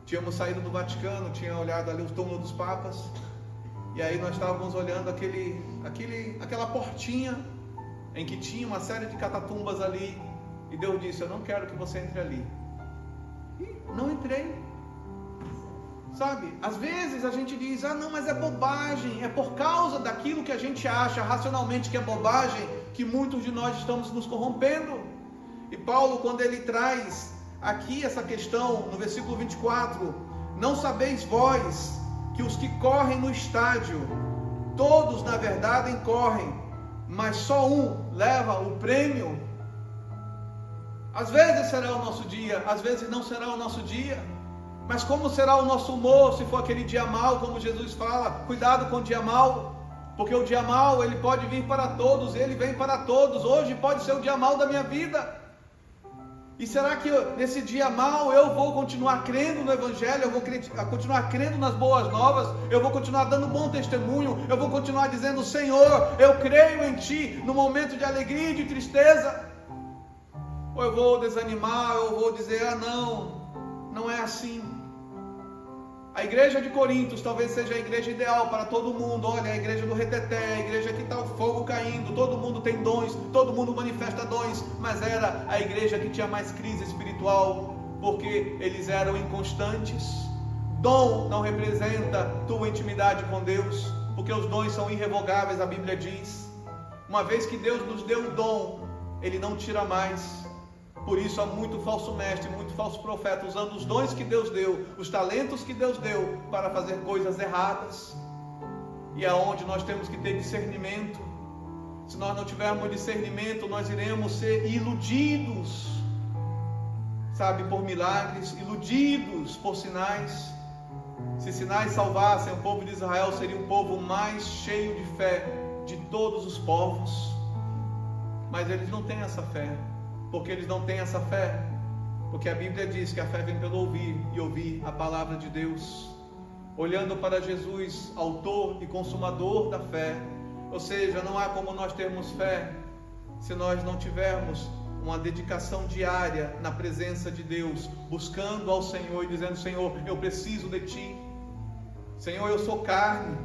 Tínhamos saído do Vaticano, tinha olhado ali o túmulo dos papas, e aí nós estávamos olhando aquela portinha em que tinha uma série de catatumbas ali, e Deus disse, eu não quero que você entre ali. E não entrei. Sabe, às vezes a gente diz, não, mas é bobagem, é por causa daquilo que a gente acha racionalmente que é bobagem, que muitos de nós estamos nos corrompendo. E Paulo, quando ele traz aqui essa questão, no versículo 24, não sabeis vós, que os que correm no estádio, todos na verdade correm, mas só um leva o prêmio? Às vezes será o nosso dia, às vezes não será o nosso dia. Mas como será o nosso humor se for aquele dia mau, como Jesus fala, cuidado com o dia mau, porque o dia mau ele pode vir para todos, ele vem para todos. Hoje pode ser o dia mau da minha vida. E será que nesse dia mau eu vou continuar crendo no Evangelho, eu vou continuar crendo nas boas novas, eu vou continuar dando bom testemunho, eu vou continuar dizendo, Senhor, eu creio em Ti, no momento de alegria e de tristeza? Ou eu vou desanimar, eu vou dizer, não é assim. A igreja de Corintos talvez seja a igreja ideal para todo mundo. Olha, a igreja do reteté, a igreja que está o fogo caindo, todo mundo tem dons, todo mundo manifesta dons, mas era a igreja que tinha mais crise espiritual, porque eles eram inconstantes. Dom não representa tua intimidade com Deus, porque os dons são irrevogáveis, a Bíblia diz. Uma vez que Deus nos deu um dom, Ele não tira mais. Por isso há muito falso mestre, muito falso profeta, usando os dons que Deus deu, os talentos que Deus deu, para fazer coisas erradas. E é onde nós temos que ter discernimento. Se nós não tivermos discernimento, nós iremos ser iludidos, sabe, por milagres, iludidos por sinais. Se sinais salvassem, o povo de Israel seria o povo mais cheio de fé de todos os povos. Mas eles não têm essa fé. Porque eles não têm essa fé, porque a Bíblia diz que a fé vem pelo ouvir, e ouvir a palavra de Deus, olhando para Jesus, autor e consumador da fé. Ou seja, não há como nós termos fé, se nós não tivermos uma dedicação diária na presença de Deus, buscando ao Senhor e dizendo, Senhor, eu preciso de Ti. Senhor, eu sou carne,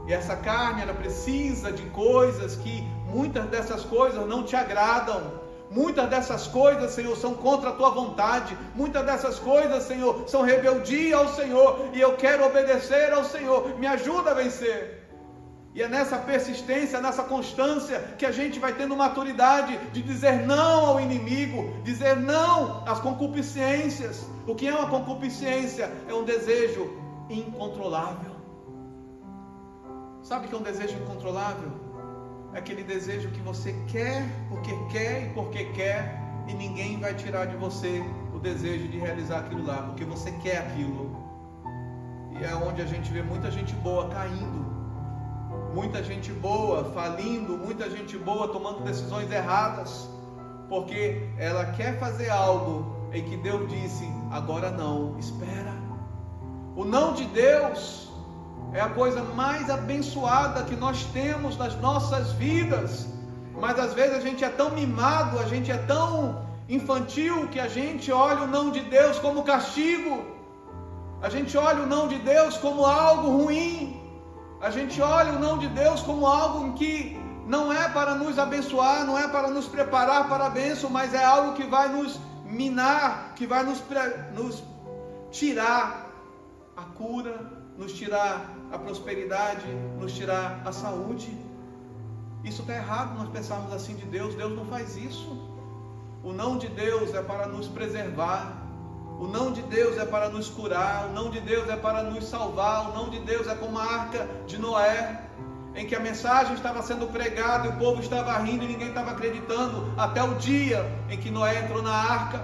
e essa carne, ela precisa de coisas que, muitas dessas coisas não te agradam. Muitas dessas coisas, Senhor, são contra a Tua vontade. Muitas dessas coisas, Senhor, são rebeldia ao Senhor. E eu quero obedecer ao Senhor. Me ajuda a vencer. E é nessa persistência, nessa constância, que a gente vai tendo maturidade de dizer não ao inimigo, dizer não às concupiscências. O que é uma concupiscência? É um desejo incontrolável. Sabe o que é um desejo incontrolável? É aquele desejo que você quer e porque quer, e ninguém vai tirar de você o desejo de realizar aquilo lá, porque você quer aquilo. E é onde a gente vê muita gente boa caindo, muita gente boa falindo, muita gente boa tomando decisões erradas, porque ela quer fazer algo em que Deus disse, agora não, espera. O não de Deus é a coisa mais abençoada que nós temos nas nossas vidas. Mas às vezes a gente é tão mimado, a gente é tão infantil, que a gente olha o não de Deus como castigo. A gente olha o não de Deus como algo ruim. A gente olha o não de Deus como algo que não é para nos abençoar, não é para nos preparar para a bênção, mas é algo que vai nos minar, que vai nos tirar a cura, nos tirar a prosperidade, nos tirar a saúde. Isso está errado, nós pensarmos assim de Deus. Deus não faz isso. O não de Deus é para nos preservar, o não de Deus é para nos curar, o não de Deus é para nos salvar, o não de Deus é como a arca de Noé, em que a mensagem estava sendo pregada e o povo estava rindo e ninguém estava acreditando, até o dia em que Noé entrou na arca.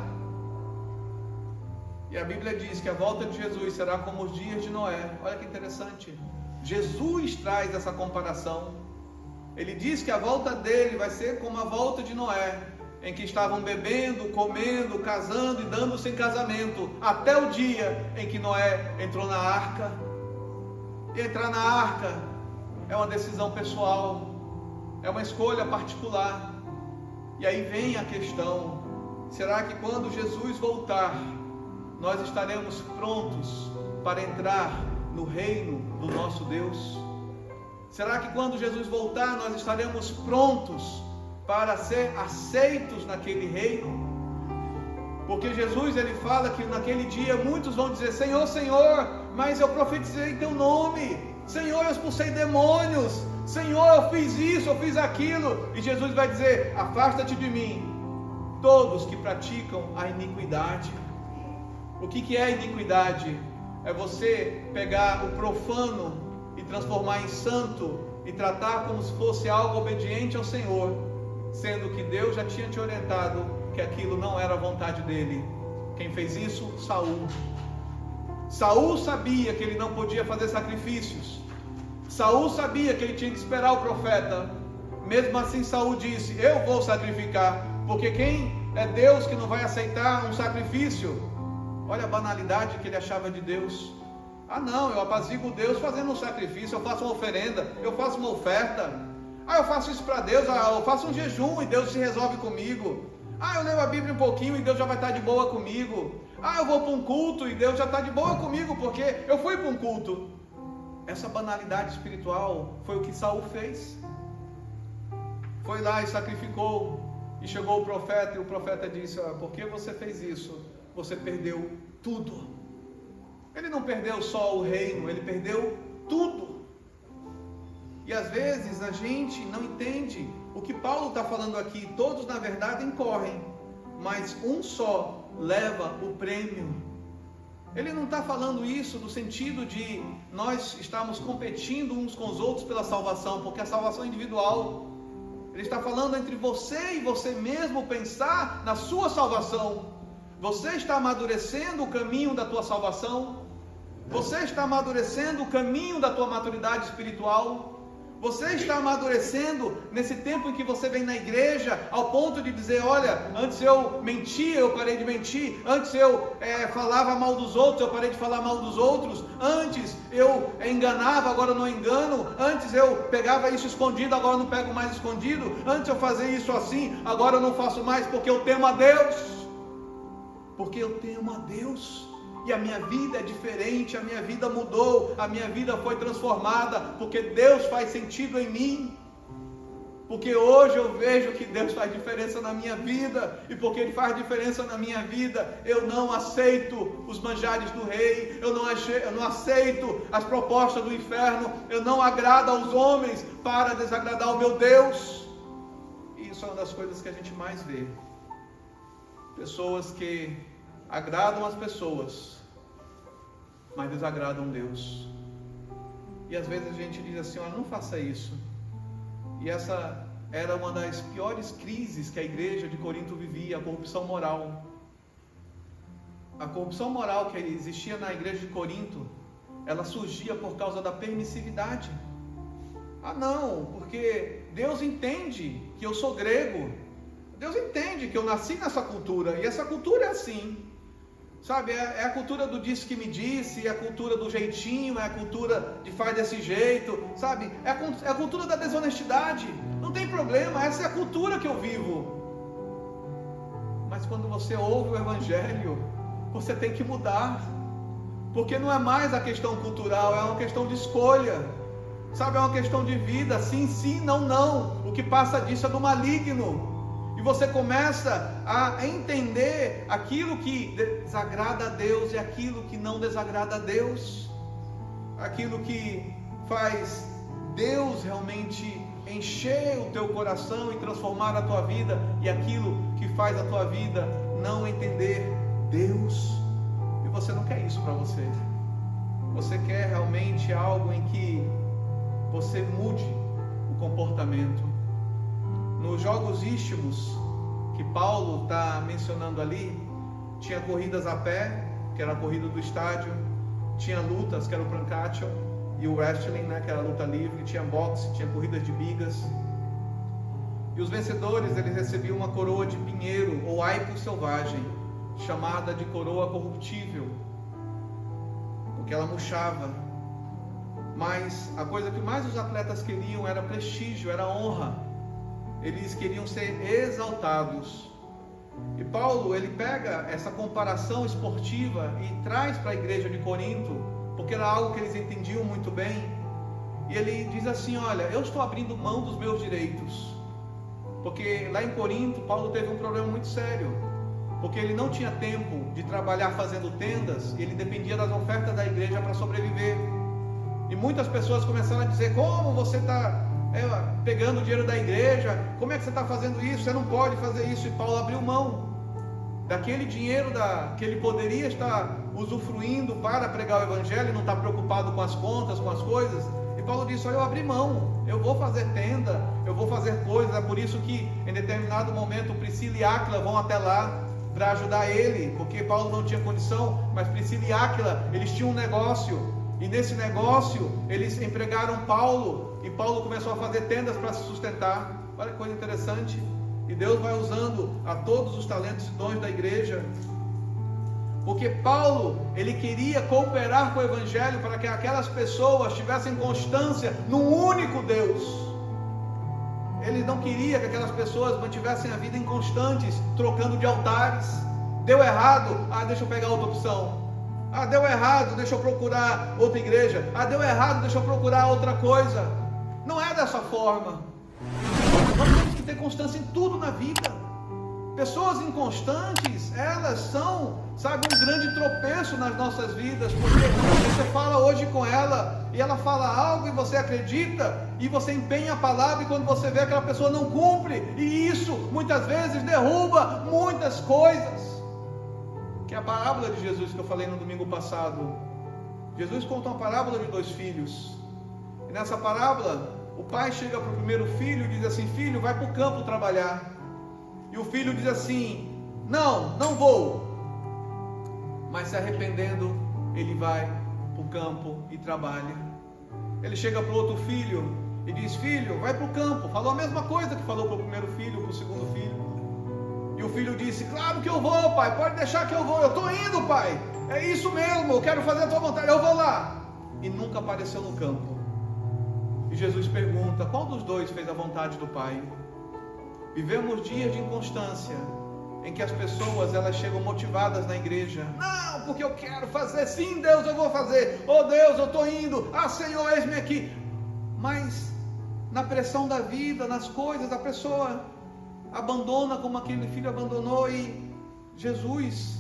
E a Bíblia diz que a volta de Jesus será como os dias de Noé. Olha que interessante, Jesus traz essa comparação. Ele diz que a volta dele vai ser como a volta de Noé, em que estavam bebendo, comendo, casando e dando-se em casamento, até o dia em que Noé entrou na arca. E entrar na arca é uma decisão pessoal, é uma escolha particular. E aí vem a questão: será que quando Jesus voltar, nós estaremos prontos para entrar no reino do nosso Deus? Será que quando Jesus voltar, nós estaremos prontos para ser aceitos naquele reino? Porque Jesus, ele fala que naquele dia muitos vão dizer: Senhor, Senhor, mas eu profetizei em teu nome, Senhor, eu expulsei demônios, Senhor, eu fiz isso, eu fiz aquilo. E Jesus vai dizer: afasta-te de mim, todos que praticam a iniquidade. O que é iniquidade? É você pegar o profano e transformar em santo e tratar como se fosse algo obediente ao Senhor, sendo que Deus já tinha te orientado que aquilo não era a vontade dele. Quem fez isso? Saul. Saul sabia que ele não podia fazer sacrifícios. Saul sabia que ele tinha que esperar o profeta. Mesmo assim, Saul disse: eu vou sacrificar, porque quem é Deus que não vai aceitar um sacrifício? Olha a banalidade que ele achava de Deus. Ah não, eu apazigo Deus fazendo um sacrifício, eu faço uma oferenda, eu faço uma oferta. Ah, eu faço isso para Deus, eu faço um jejum e Deus se resolve comigo. Ah, eu leio a Bíblia um pouquinho e Deus já vai estar de boa comigo. Ah, eu vou para um culto e Deus já está de boa comigo, porque eu fui para um culto. Essa banalidade espiritual foi o que Saul fez. Foi lá e sacrificou. E chegou o profeta e o profeta disse: por que você fez isso? Você perdeu tudo. Ele não perdeu só o reino, ele perdeu tudo. E às vezes a gente não entende o que Paulo está falando aqui. Todos na verdade incorrem, mas um só leva o prêmio. Ele não está falando isso no sentido de nós estarmos competindo uns com os outros pela salvação, porque a salvação é individual. Ele está falando entre você e você mesmo pensar na sua salvação. Você está amadurecendo o caminho da tua salvação? Você está amadurecendo o caminho da tua maturidade espiritual? Você está amadurecendo nesse tempo em que você vem na igreja, ao ponto de dizer: olha, antes eu mentia, eu parei de mentir. Antes eu falava mal dos outros, eu parei de falar mal dos outros. Antes eu enganava, agora eu não engano. Antes eu pegava isso escondido, agora eu não pego mais escondido. Antes eu fazia isso assim, agora eu não faço mais, porque eu temo a Deus. Porque eu temo a Deus. E a minha vida é diferente, a minha vida mudou, a minha vida foi transformada, porque Deus faz sentido em mim. Porque hoje eu vejo que Deus faz diferença na minha vida, e porque Ele faz diferença na minha vida, eu não aceito os manjares do rei, eu não aceito as propostas do inferno, eu não agrado aos homens para desagradar o meu Deus. E isso é uma das coisas que a gente mais vê. Pessoas que agradam as pessoas, mas desagradam Deus. E às vezes a gente diz assim: olha, não faça isso. E essa era uma das piores crises que a igreja de Corinto vivia, a corrupção moral. A corrupção moral que existia na igreja de Corinto, ela surgia por causa da permissividade. Ah não, porque Deus entende que eu sou grego, Deus entende que eu nasci nessa cultura, e essa cultura é assim, sabe, é a cultura do disse que me disse, é a cultura do jeitinho, é a cultura de faz desse jeito, sabe, é a cultura da desonestidade. Não tem problema, essa é a cultura que eu vivo. Mas quando você ouve o Evangelho, você tem que mudar, porque não é mais a questão cultural, é uma questão de escolha. Sabe, é uma questão de vida, sim, sim, não, não. O que passa disso é do maligno. E você começa a entender aquilo que desagrada a Deus e aquilo que não desagrada a Deus. Aquilo que faz Deus realmente encher o teu coração e transformar a tua vida, e aquilo que faz a tua vida não entender Deus. E você não quer isso para você. Você quer realmente algo em que você mude o comportamento. Nos jogos Istmos, que Paulo está mencionando ali, tinha corridas a pé, que era a corrida do estádio, tinha lutas, que era o prancatio, e o wrestling, né, que era a luta livre, tinha boxe, tinha corridas de bigas. E os vencedores, eles recebiam uma coroa de pinheiro, ou aipo selvagem, chamada de coroa corruptível, porque ela murchava. Mas a coisa que mais os atletas queriam era prestígio, era honra. Eles queriam ser exaltados. E Paulo, ele pega essa comparação esportiva e traz para a igreja de Corinto, porque era algo que eles entendiam muito bem. E ele diz assim: olha, eu estou abrindo mão dos meus direitos. Porque lá em Corinto, Paulo teve um problema muito sério, porque ele não tinha tempo de trabalhar fazendo tendas, ele dependia das ofertas da igreja para sobreviver. E muitas pessoas começaram a dizer: como você está pegando o dinheiro da igreja? Como é que você está fazendo isso? Você não pode fazer isso. E Paulo abriu mão daquele dinheiro que ele poderia estar usufruindo para pregar o evangelho, não está preocupado com as contas, com as coisas. E Paulo disse: olha, eu abri mão, eu vou fazer tenda, eu vou fazer coisas. É por isso que em determinado momento Priscila e Áquila vão até lá para ajudar ele, porque Paulo não tinha condição, mas Priscila e Áquila, eles tinham um negócio, e nesse negócio eles empregaram Paulo, e Paulo começou a fazer tendas para se sustentar. Olha que coisa interessante. E Deus vai usando a todos os talentos e dons da igreja, porque Paulo, ele queria cooperar com o evangelho para que aquelas pessoas tivessem constância num único Deus. Ele não queria que aquelas pessoas mantivessem a vida inconstantes, trocando de altares. Deu errado, deixa eu pegar outra opção. Deu errado, deixa eu procurar outra igreja. Deu errado, deixa eu procurar outra coisa. Não é dessa forma. Nós temos que ter constância em tudo na vida. Pessoas inconstantes, elas são, sabe, um grande tropeço nas nossas vidas, porque você fala hoje com ela, e ela fala algo, e você acredita, e você empenha a palavra, e quando você vê, aquela pessoa não cumpre, e isso, muitas vezes, derruba muitas coisas. Que é a parábola de Jesus que eu falei no domingo passado. Jesus conta uma parábola de 2 filhos, e nessa parábola, o pai chega para o primeiro filho e diz assim: filho, vai para o campo trabalhar. E o filho diz assim: não vou. Mas se arrependendo, ele vai para o campo e trabalha. Ele chega para o outro filho e diz: filho, vai para o campo. Falou a mesma coisa que falou para o primeiro filho, para o segundo filho. E o filho disse: claro que eu vou, pai, pode deixar que eu vou. Eu estou indo, pai, é isso mesmo, eu quero fazer a tua vontade, eu vou lá. E nunca apareceu no campo. E Jesus pergunta: qual dos dois fez a vontade do pai? Vivemos dias de inconstância, em que as pessoas, elas chegam motivadas na igreja: não, porque eu quero fazer, sim Deus, eu vou fazer, oh Deus, eu estou indo, Senhor, eis-me aqui. Mas na pressão da vida, nas coisas, a pessoa abandona como aquele filho abandonou. E Jesus,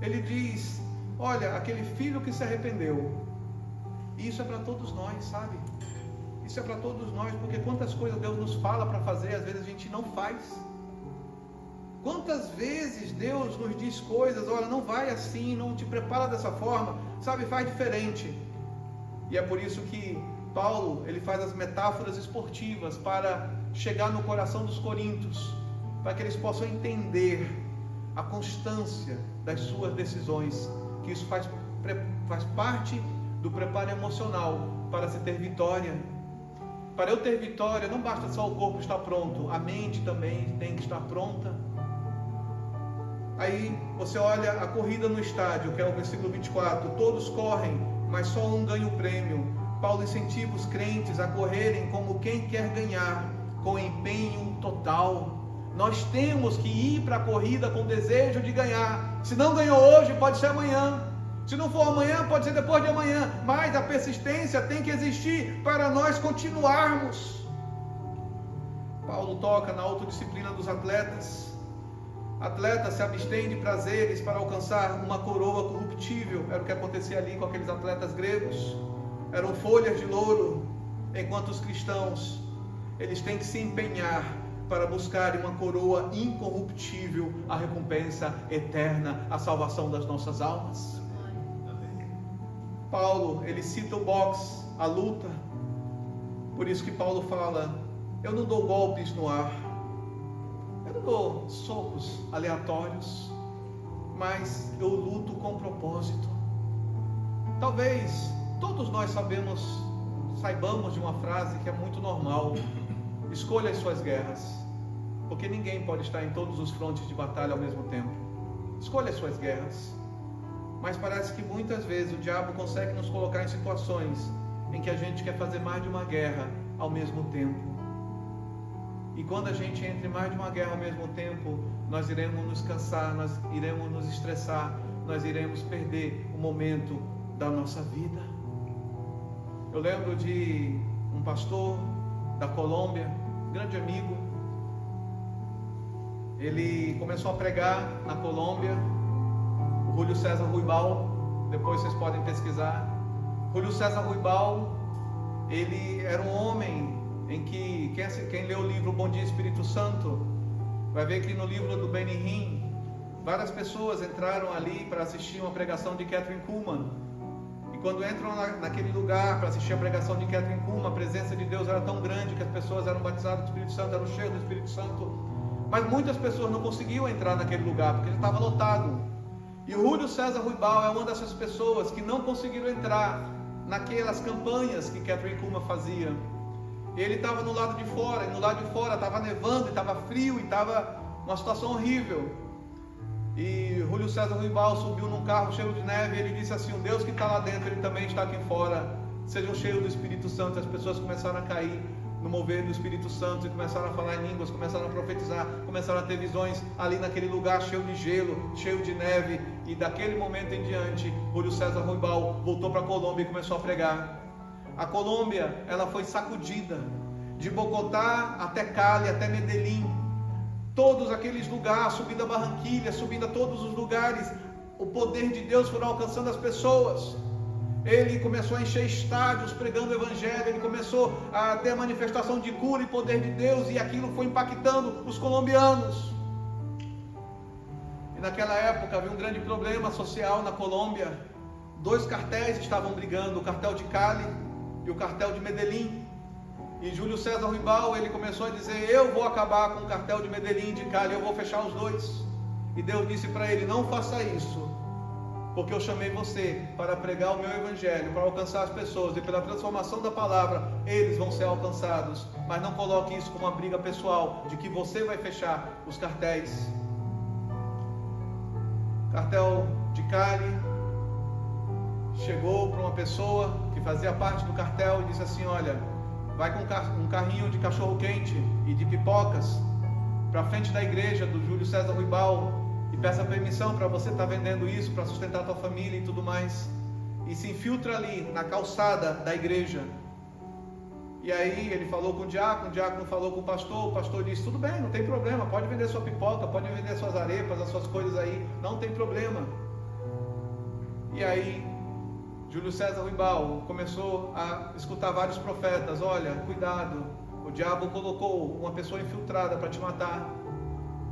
ele diz: olha, aquele filho que se arrependeu. E isso é para todos nós, sabe? Isso é para todos nós, porque quantas coisas Deus nos fala para fazer, às vezes a gente não faz. Quantas vezes Deus nos diz coisas: olha, não vai assim, não te prepara dessa forma, sabe, faz diferente. E é por isso que Paulo, ele faz as metáforas esportivas para chegar no coração dos coríntios, para que eles possam entender a constância das suas decisões, que isso faz parte do preparo emocional para se ter vitória. Para eu ter vitória, não basta só o corpo estar pronto, a mente também tem que estar pronta. Aí você olha a corrida no estádio, que é o versículo 24: todos correm, mas só um ganha o prêmio. Paulo incentiva os crentes a correrem como quem quer ganhar, com empenho total. Nós temos que ir para a corrida com desejo de ganhar. Se não ganhou hoje, pode ser amanhã. Se não for amanhã, pode ser depois de amanhã, mas a persistência tem que existir para nós continuarmos. Paulo toca na autodisciplina dos atletas. Atletas se abstêm de prazeres para alcançar uma coroa corruptível. Era o que acontecia ali com aqueles atletas gregos. Eram folhas de louro, enquanto os cristãos, eles têm que se empenhar para buscarem uma coroa incorruptível, a recompensa eterna, a salvação das nossas almas. Paulo, ele cita o boxe, a luta. Por isso que Paulo fala: eu não dou golpes no ar, eu não dou socos aleatórios, mas eu luto com propósito. Talvez todos nós saibamos de uma frase que é muito normal: escolha as suas guerras, porque ninguém pode estar em todos os frontes de batalha ao mesmo tempo. Escolha as suas guerras. Mas parece que muitas vezes o diabo consegue nos colocar em situações em que a gente quer fazer mais de uma guerra ao mesmo tempo. E quando a gente entra em mais de uma guerra ao mesmo tempo, nós iremos nos cansar, nós iremos nos estressar, nós iremos perder o momento da nossa vida. Eu lembro de um pastor da Colômbia, um grande amigo. Ele começou a pregar na Colômbia, o Júlio César Ruibal, depois vocês podem pesquisar. Júlio César Ruibal, ele era um homem em que, quem lê o livro Bom Dia Espírito Santo, vai ver que no livro do Benihim, várias pessoas entraram ali para assistir uma pregação de Kathryn Kuhlman. E quando entram naquele lugar para assistir a pregação de Kathryn Kuhlman, a presença de Deus era tão grande que as pessoas eram batizadas do Espírito Santo, eram cheias do Espírito Santo. Mas muitas pessoas não conseguiam entrar naquele lugar, porque ele estava lotado. E o Júlio César Ruibal é uma dessas pessoas que não conseguiram entrar naquelas campanhas que Kathryn Kuhlman fazia. Ele estava no lado de fora, e no lado de fora estava nevando, estava frio, e estava uma situação horrível. E Júlio César Ruibal subiu num carro cheio de neve, e ele disse assim: o Deus que está lá dentro, ele também está aqui fora. Sejam cheios do Espírito Santo. As pessoas começaram a cair no mover do Espírito Santo, e começaram a falar em línguas, começaram a profetizar, começaram a ter visões ali naquele lugar cheio de gelo, cheio de neve. E daquele momento em diante, Júlio César Ruibal voltou para a Colômbia e começou a pregar. A Colômbia, ela foi sacudida, de Bogotá até Cali, até Medellín, todos aqueles lugares, subindo a Barranquilha, subindo a todos os lugares, o poder de Deus foi alcançando as pessoas. Ele começou a encher estádios pregando o Evangelho, ele começou a ter a manifestação de cura e poder de Deus, e aquilo foi impactando os colombianos. E naquela época havia um grande problema social na Colômbia. Dois cartéis estavam brigando, o cartel de Cali e o cartel de Medellín. E Júlio César Ruibal, ele começou a dizer: eu vou acabar com o cartel de Medellín e de Cali, eu vou fechar os dois. E Deus disse para ele: não faça isso, porque eu chamei você para pregar o meu evangelho, para alcançar as pessoas, e pela transformação da palavra, eles vão ser alcançados. Mas não coloque isso como uma briga pessoal, de que você vai fechar os cartéis. Cartel de Cali chegou para uma pessoa que fazia parte do cartel e disse assim: olha, vai com um carrinho de cachorro quente e de pipocas para frente da igreja do Júlio César Ruibal e peça permissão para você estar vendendo isso para sustentar a tua família e tudo mais, e se infiltra ali na calçada da igreja. E aí ele falou com o diácono falou com o pastor disse: tudo bem, não tem problema, pode vender sua pipoca, pode vender suas arepas, as suas coisas aí, não tem problema. E aí Júlio César Ruibal começou a escutar vários profetas: olha, cuidado, o diabo colocou uma pessoa infiltrada para te matar.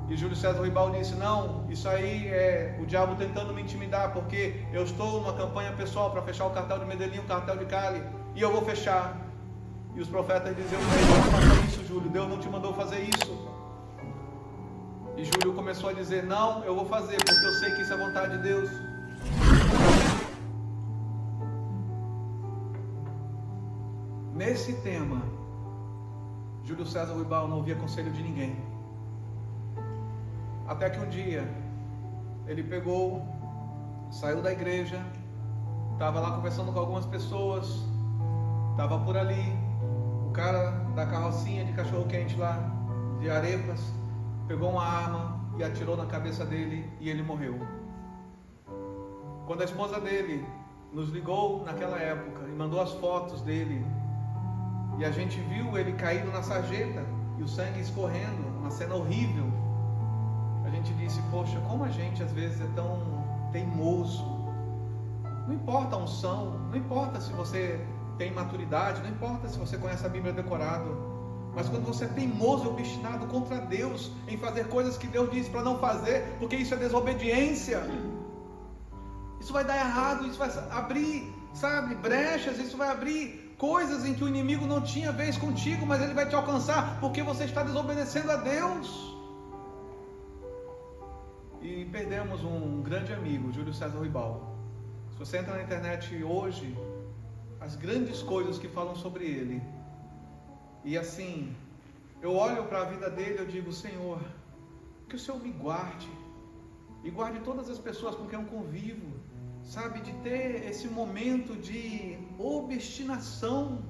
E Júlio César Ruibal disse: não, isso aí é o diabo tentando me intimidar, porque eu estou numa campanha pessoal para fechar o cartel de Medellín, o cartel de Cali, e eu vou fechar. E os profetas diziam: não faça isso, Júlio, Deus não te mandou fazer isso. E Júlio começou a dizer: não, eu vou fazer, porque eu sei que isso é vontade de Deus. Nesse tema, Júlio César Ruibal não ouvia conselho de ninguém. Até que um dia, ele saiu da igreja, estava lá conversando com algumas pessoas, estava por ali, o cara da carrocinha de cachorro-quente lá, de arepas, pegou uma arma e atirou na cabeça dele e ele morreu. Quando a esposa dele nos ligou naquela época e mandou as fotos dele, e a gente viu ele caído na sarjeta e o sangue escorrendo, uma cena horrível, a gente disse: poxa, como a gente às vezes é tão teimoso. Não importa a unção, não importa se você tem maturidade, não importa se você conhece a Bíblia decorado, mas quando você é teimoso e obstinado contra Deus, em fazer coisas que Deus disse para não fazer, porque isso é desobediência, isso vai dar errado, isso vai abrir, sabe, brechas, isso vai abrir coisas em que o inimigo não tinha vez contigo, mas ele vai te alcançar, porque você está desobedecendo a Deus. E perdemos um grande amigo, Júlio César Ribal. Se você entra na internet hoje, as grandes coisas que falam sobre ele, e assim, eu olho para a vida dele e eu digo: Senhor, que o Senhor me guarde, e guarde todas as pessoas com quem eu convivo, sabe, de ter esse momento de obstinação,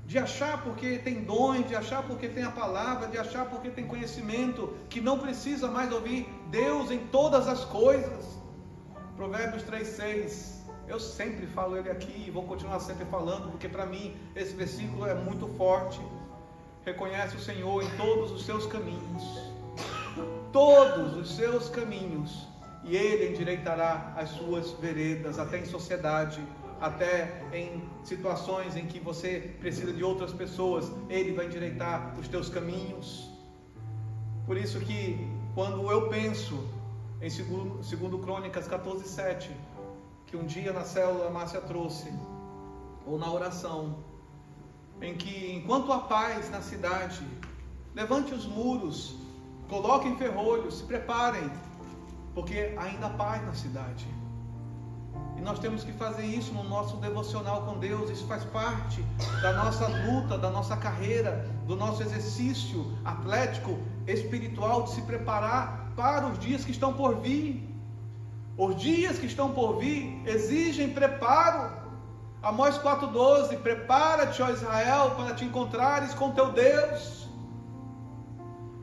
de achar porque tem dons, de achar porque tem a palavra, de achar porque tem conhecimento, que não precisa mais ouvir Deus em todas as coisas. Provérbios 3:6, eu sempre falo ele aqui e vou continuar sempre falando, porque para mim esse versículo é muito forte. Reconhece o Senhor em todos os seus caminhos, todos os seus caminhos, e Ele endireitará as suas veredas. Até em sociedade, até em situações em que você precisa de outras pessoas, Ele vai endireitar os teus caminhos. Por isso que quando eu penso em 2 Crônicas 14:7, que um dia na célula a Márcia trouxe, ou na oração, em que enquanto há paz na cidade, levante os muros, coloquem ferrolhos, se preparem, porque ainda há paz na cidade. E nós temos que fazer isso no nosso devocional com Deus. Isso faz parte da nossa luta, da nossa carreira, do nosso exercício atlético, espiritual, de se preparar para os dias que estão por vir. Os dias que estão por vir exigem preparo. Amós 4:12, prepara-te, ó Israel, para te encontrares com teu Deus.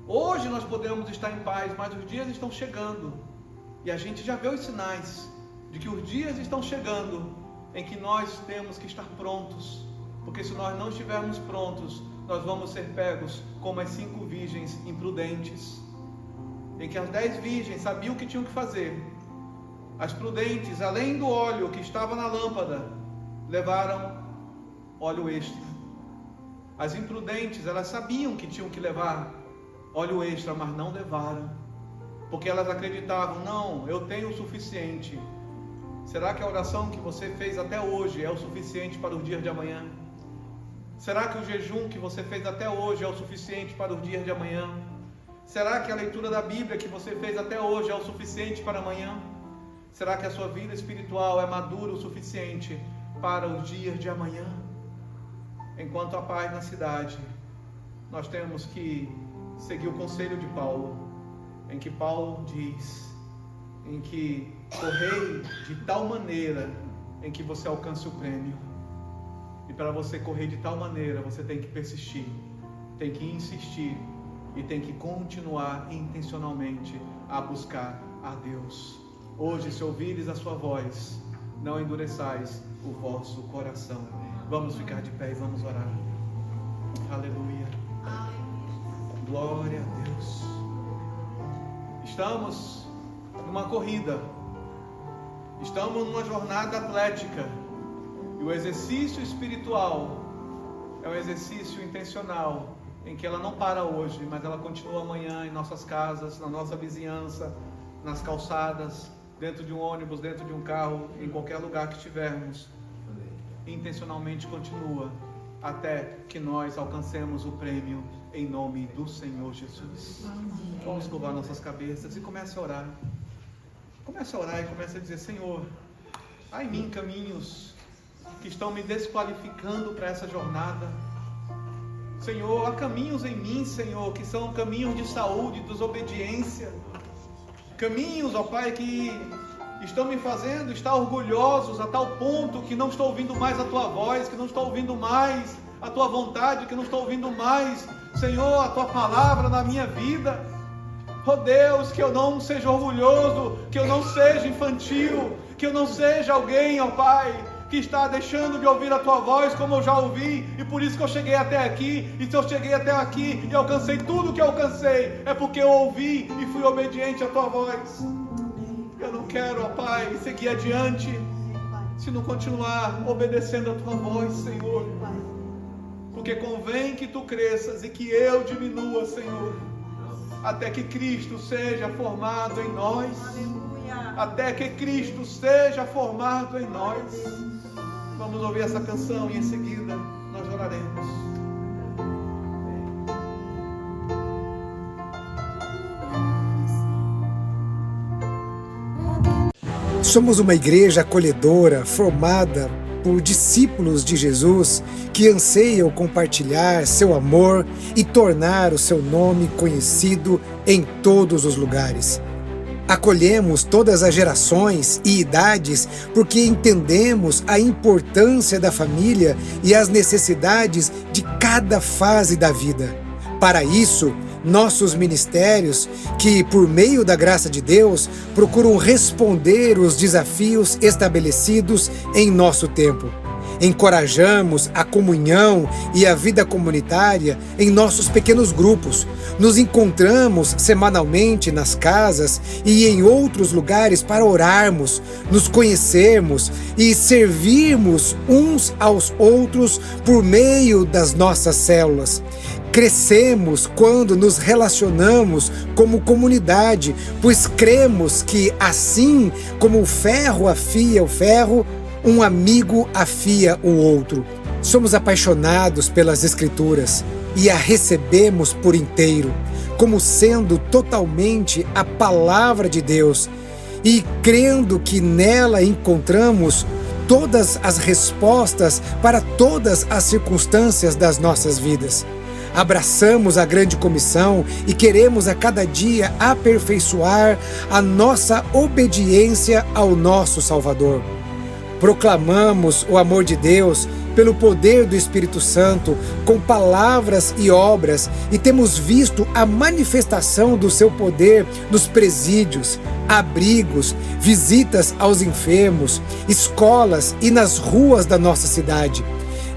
Hoje nós podemos estar em paz, mas os dias estão chegando, e a gente já vê os sinais de que os dias estão chegando em que nós temos que estar prontos, porque se nós não estivermos prontos, nós vamos ser pegos como as 5 virgens imprudentes, em que as 10 virgens sabiam o que tinham que fazer. As prudentes, além do óleo que estava na lâmpada, levaram óleo extra. As imprudentes, elas sabiam que tinham que levar óleo extra, mas não levaram, porque elas acreditavam: não, eu tenho o suficiente. Será que a oração que você fez até hoje é o suficiente para os dias de amanhã? Será que o jejum que você fez até hoje é o suficiente para os dias de amanhã? Será que a leitura da Bíblia que você fez até hoje é o suficiente para amanhã? Será que a sua vida espiritual é madura o suficiente para os dias de amanhã? Enquanto há paz na cidade, nós temos que seguir o conselho de Paulo, em que Paulo diz, em que correi de tal maneira em que você alcance o prêmio. E para você correr de tal maneira, você tem que persistir, tem que insistir e tem que continuar intencionalmente a buscar a Deus. Hoje, se ouvires a sua voz, não endureçais o vosso coração. Vamos ficar de pé e vamos orar. Aleluia. Glória a Deus. Estamos numa corrida, estamos numa jornada atlética, e o exercício espiritual é um exercício intencional, em que ela não para hoje, mas ela continua amanhã em nossas casas, na nossa vizinhança, nas calçadas, dentro de um ônibus, dentro de um carro, em qualquer lugar que estivermos. Intencionalmente continua, até que nós alcancemos o prêmio, em nome do Senhor Jesus. Vamos curvar nossas cabeças e comece a orar. Comece a orar e comece a dizer: Senhor, há em mim caminhos que estão me desqualificando para essa jornada. Senhor, há caminhos em mim, Senhor, que são caminhos de saúde, de desobediência. Caminhos, ó Pai, que estão me fazendo estar orgulhosos a tal ponto que não estou ouvindo mais a Tua voz, que não estou ouvindo mais a Tua vontade, que não estou ouvindo mais, Senhor, a Tua palavra na minha vida. Oh Deus, que eu não seja orgulhoso, que eu não seja infantil, Que eu não seja alguém, ó Pai, que está deixando de ouvir a Tua voz como eu já ouvi, e por isso que eu cheguei até aqui. E se eu cheguei até aqui e alcancei tudo que eu alcancei, é porque eu ouvi e fui obediente à Tua voz. Eu não quero, ó Pai, seguir adiante se não continuar obedecendo a Tua voz, Senhor. Porque convém que Tu cresças e que eu diminua, Senhor, até que Cristo seja formado em nós. Até que Cristo seja formado em nós. Vamos ouvir essa canção e em seguida nós oraremos.
Somos uma igreja acolhedora, formada por discípulos de Jesus que anseiam compartilhar seu amor e tornar o seu nome conhecido em todos os lugares. Acolhemos todas as gerações e idades porque entendemos a importância da família e as necessidades de cada fase da vida. Para isso, nossos ministérios, que por meio da graça de Deus, procuram responder os desafios estabelecidos em nosso tempo. Encorajamos a comunhão e a vida comunitária em nossos pequenos grupos. Nos encontramos semanalmente nas casas e em outros lugares para orarmos, nos conhecermos e servirmos uns aos outros por meio das nossas células. Crescemos quando nos relacionamos como comunidade, pois cremos que assim como o ferro afia o ferro, um amigo afia o outro. Somos apaixonados pelas Escrituras e a recebemos por inteiro, como sendo totalmente a palavra de Deus, e crendo que nela encontramos todas as respostas para todas as circunstâncias das nossas vidas. Abraçamos a grande comissão e queremos a cada dia aperfeiçoar a nossa obediência ao nosso Salvador. Proclamamos o amor de Deus pelo poder do Espírito Santo, com palavras e obras, e temos visto a manifestação do seu poder nos presídios, abrigos, visitas aos enfermos, escolas e nas ruas da nossa cidade.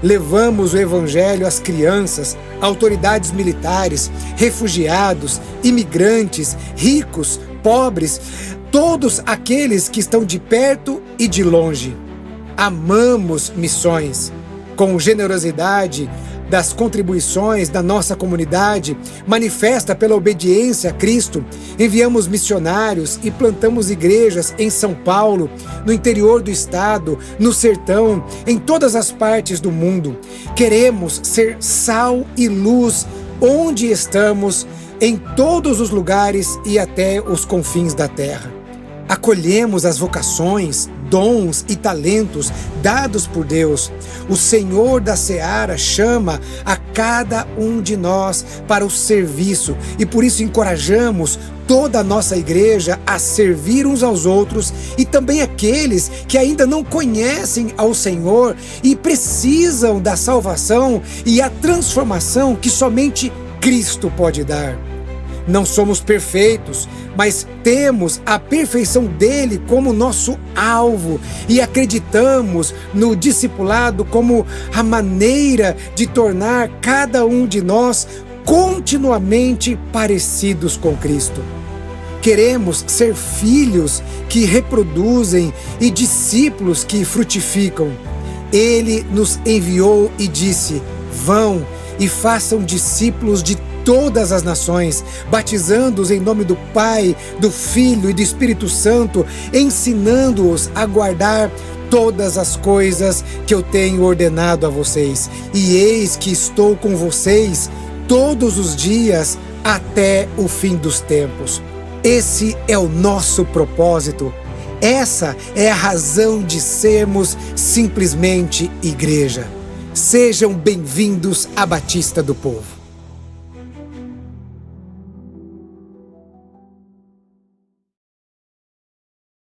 Levamos o Evangelho às crianças, autoridades militares, refugiados, imigrantes, ricos, pobres, todos aqueles que estão de perto e de longe. Amamos missões. Com generosidade das contribuições da nossa comunidade, manifesta pela obediência a Cristo, enviamos missionários e plantamos igrejas em São Paulo, no interior do estado, no sertão, em todas as partes do mundo. Queremos ser sal e luz onde estamos, em todos os lugares e até os confins da terra. Acolhemos as vocações, dons e talentos dados por Deus. O Senhor da Seara chama a cada um de nós para o serviço e por isso encorajamos toda a nossa igreja a servir uns aos outros e também aqueles que ainda não conhecem ao Senhor e precisam da salvação e a transformação que somente Cristo pode dar. Não somos perfeitos, mas temos a perfeição dele como nosso alvo e acreditamos no discipulado como a maneira de tornar cada um de nós continuamente parecidos com Cristo. Queremos ser filhos que reproduzem e discípulos que frutificam. Ele nos enviou e disse: vão e façam discípulos de todas as nações, batizando-os em nome do Pai, do Filho e do Espírito Santo, ensinando-os a guardar todas as coisas que eu tenho ordenado a vocês. E eis que estou com vocês todos os dias até o fim dos tempos. Esse é o nosso propósito. Essa é a razão de sermos simplesmente igreja. Sejam bem-vindos à Batista do Povo.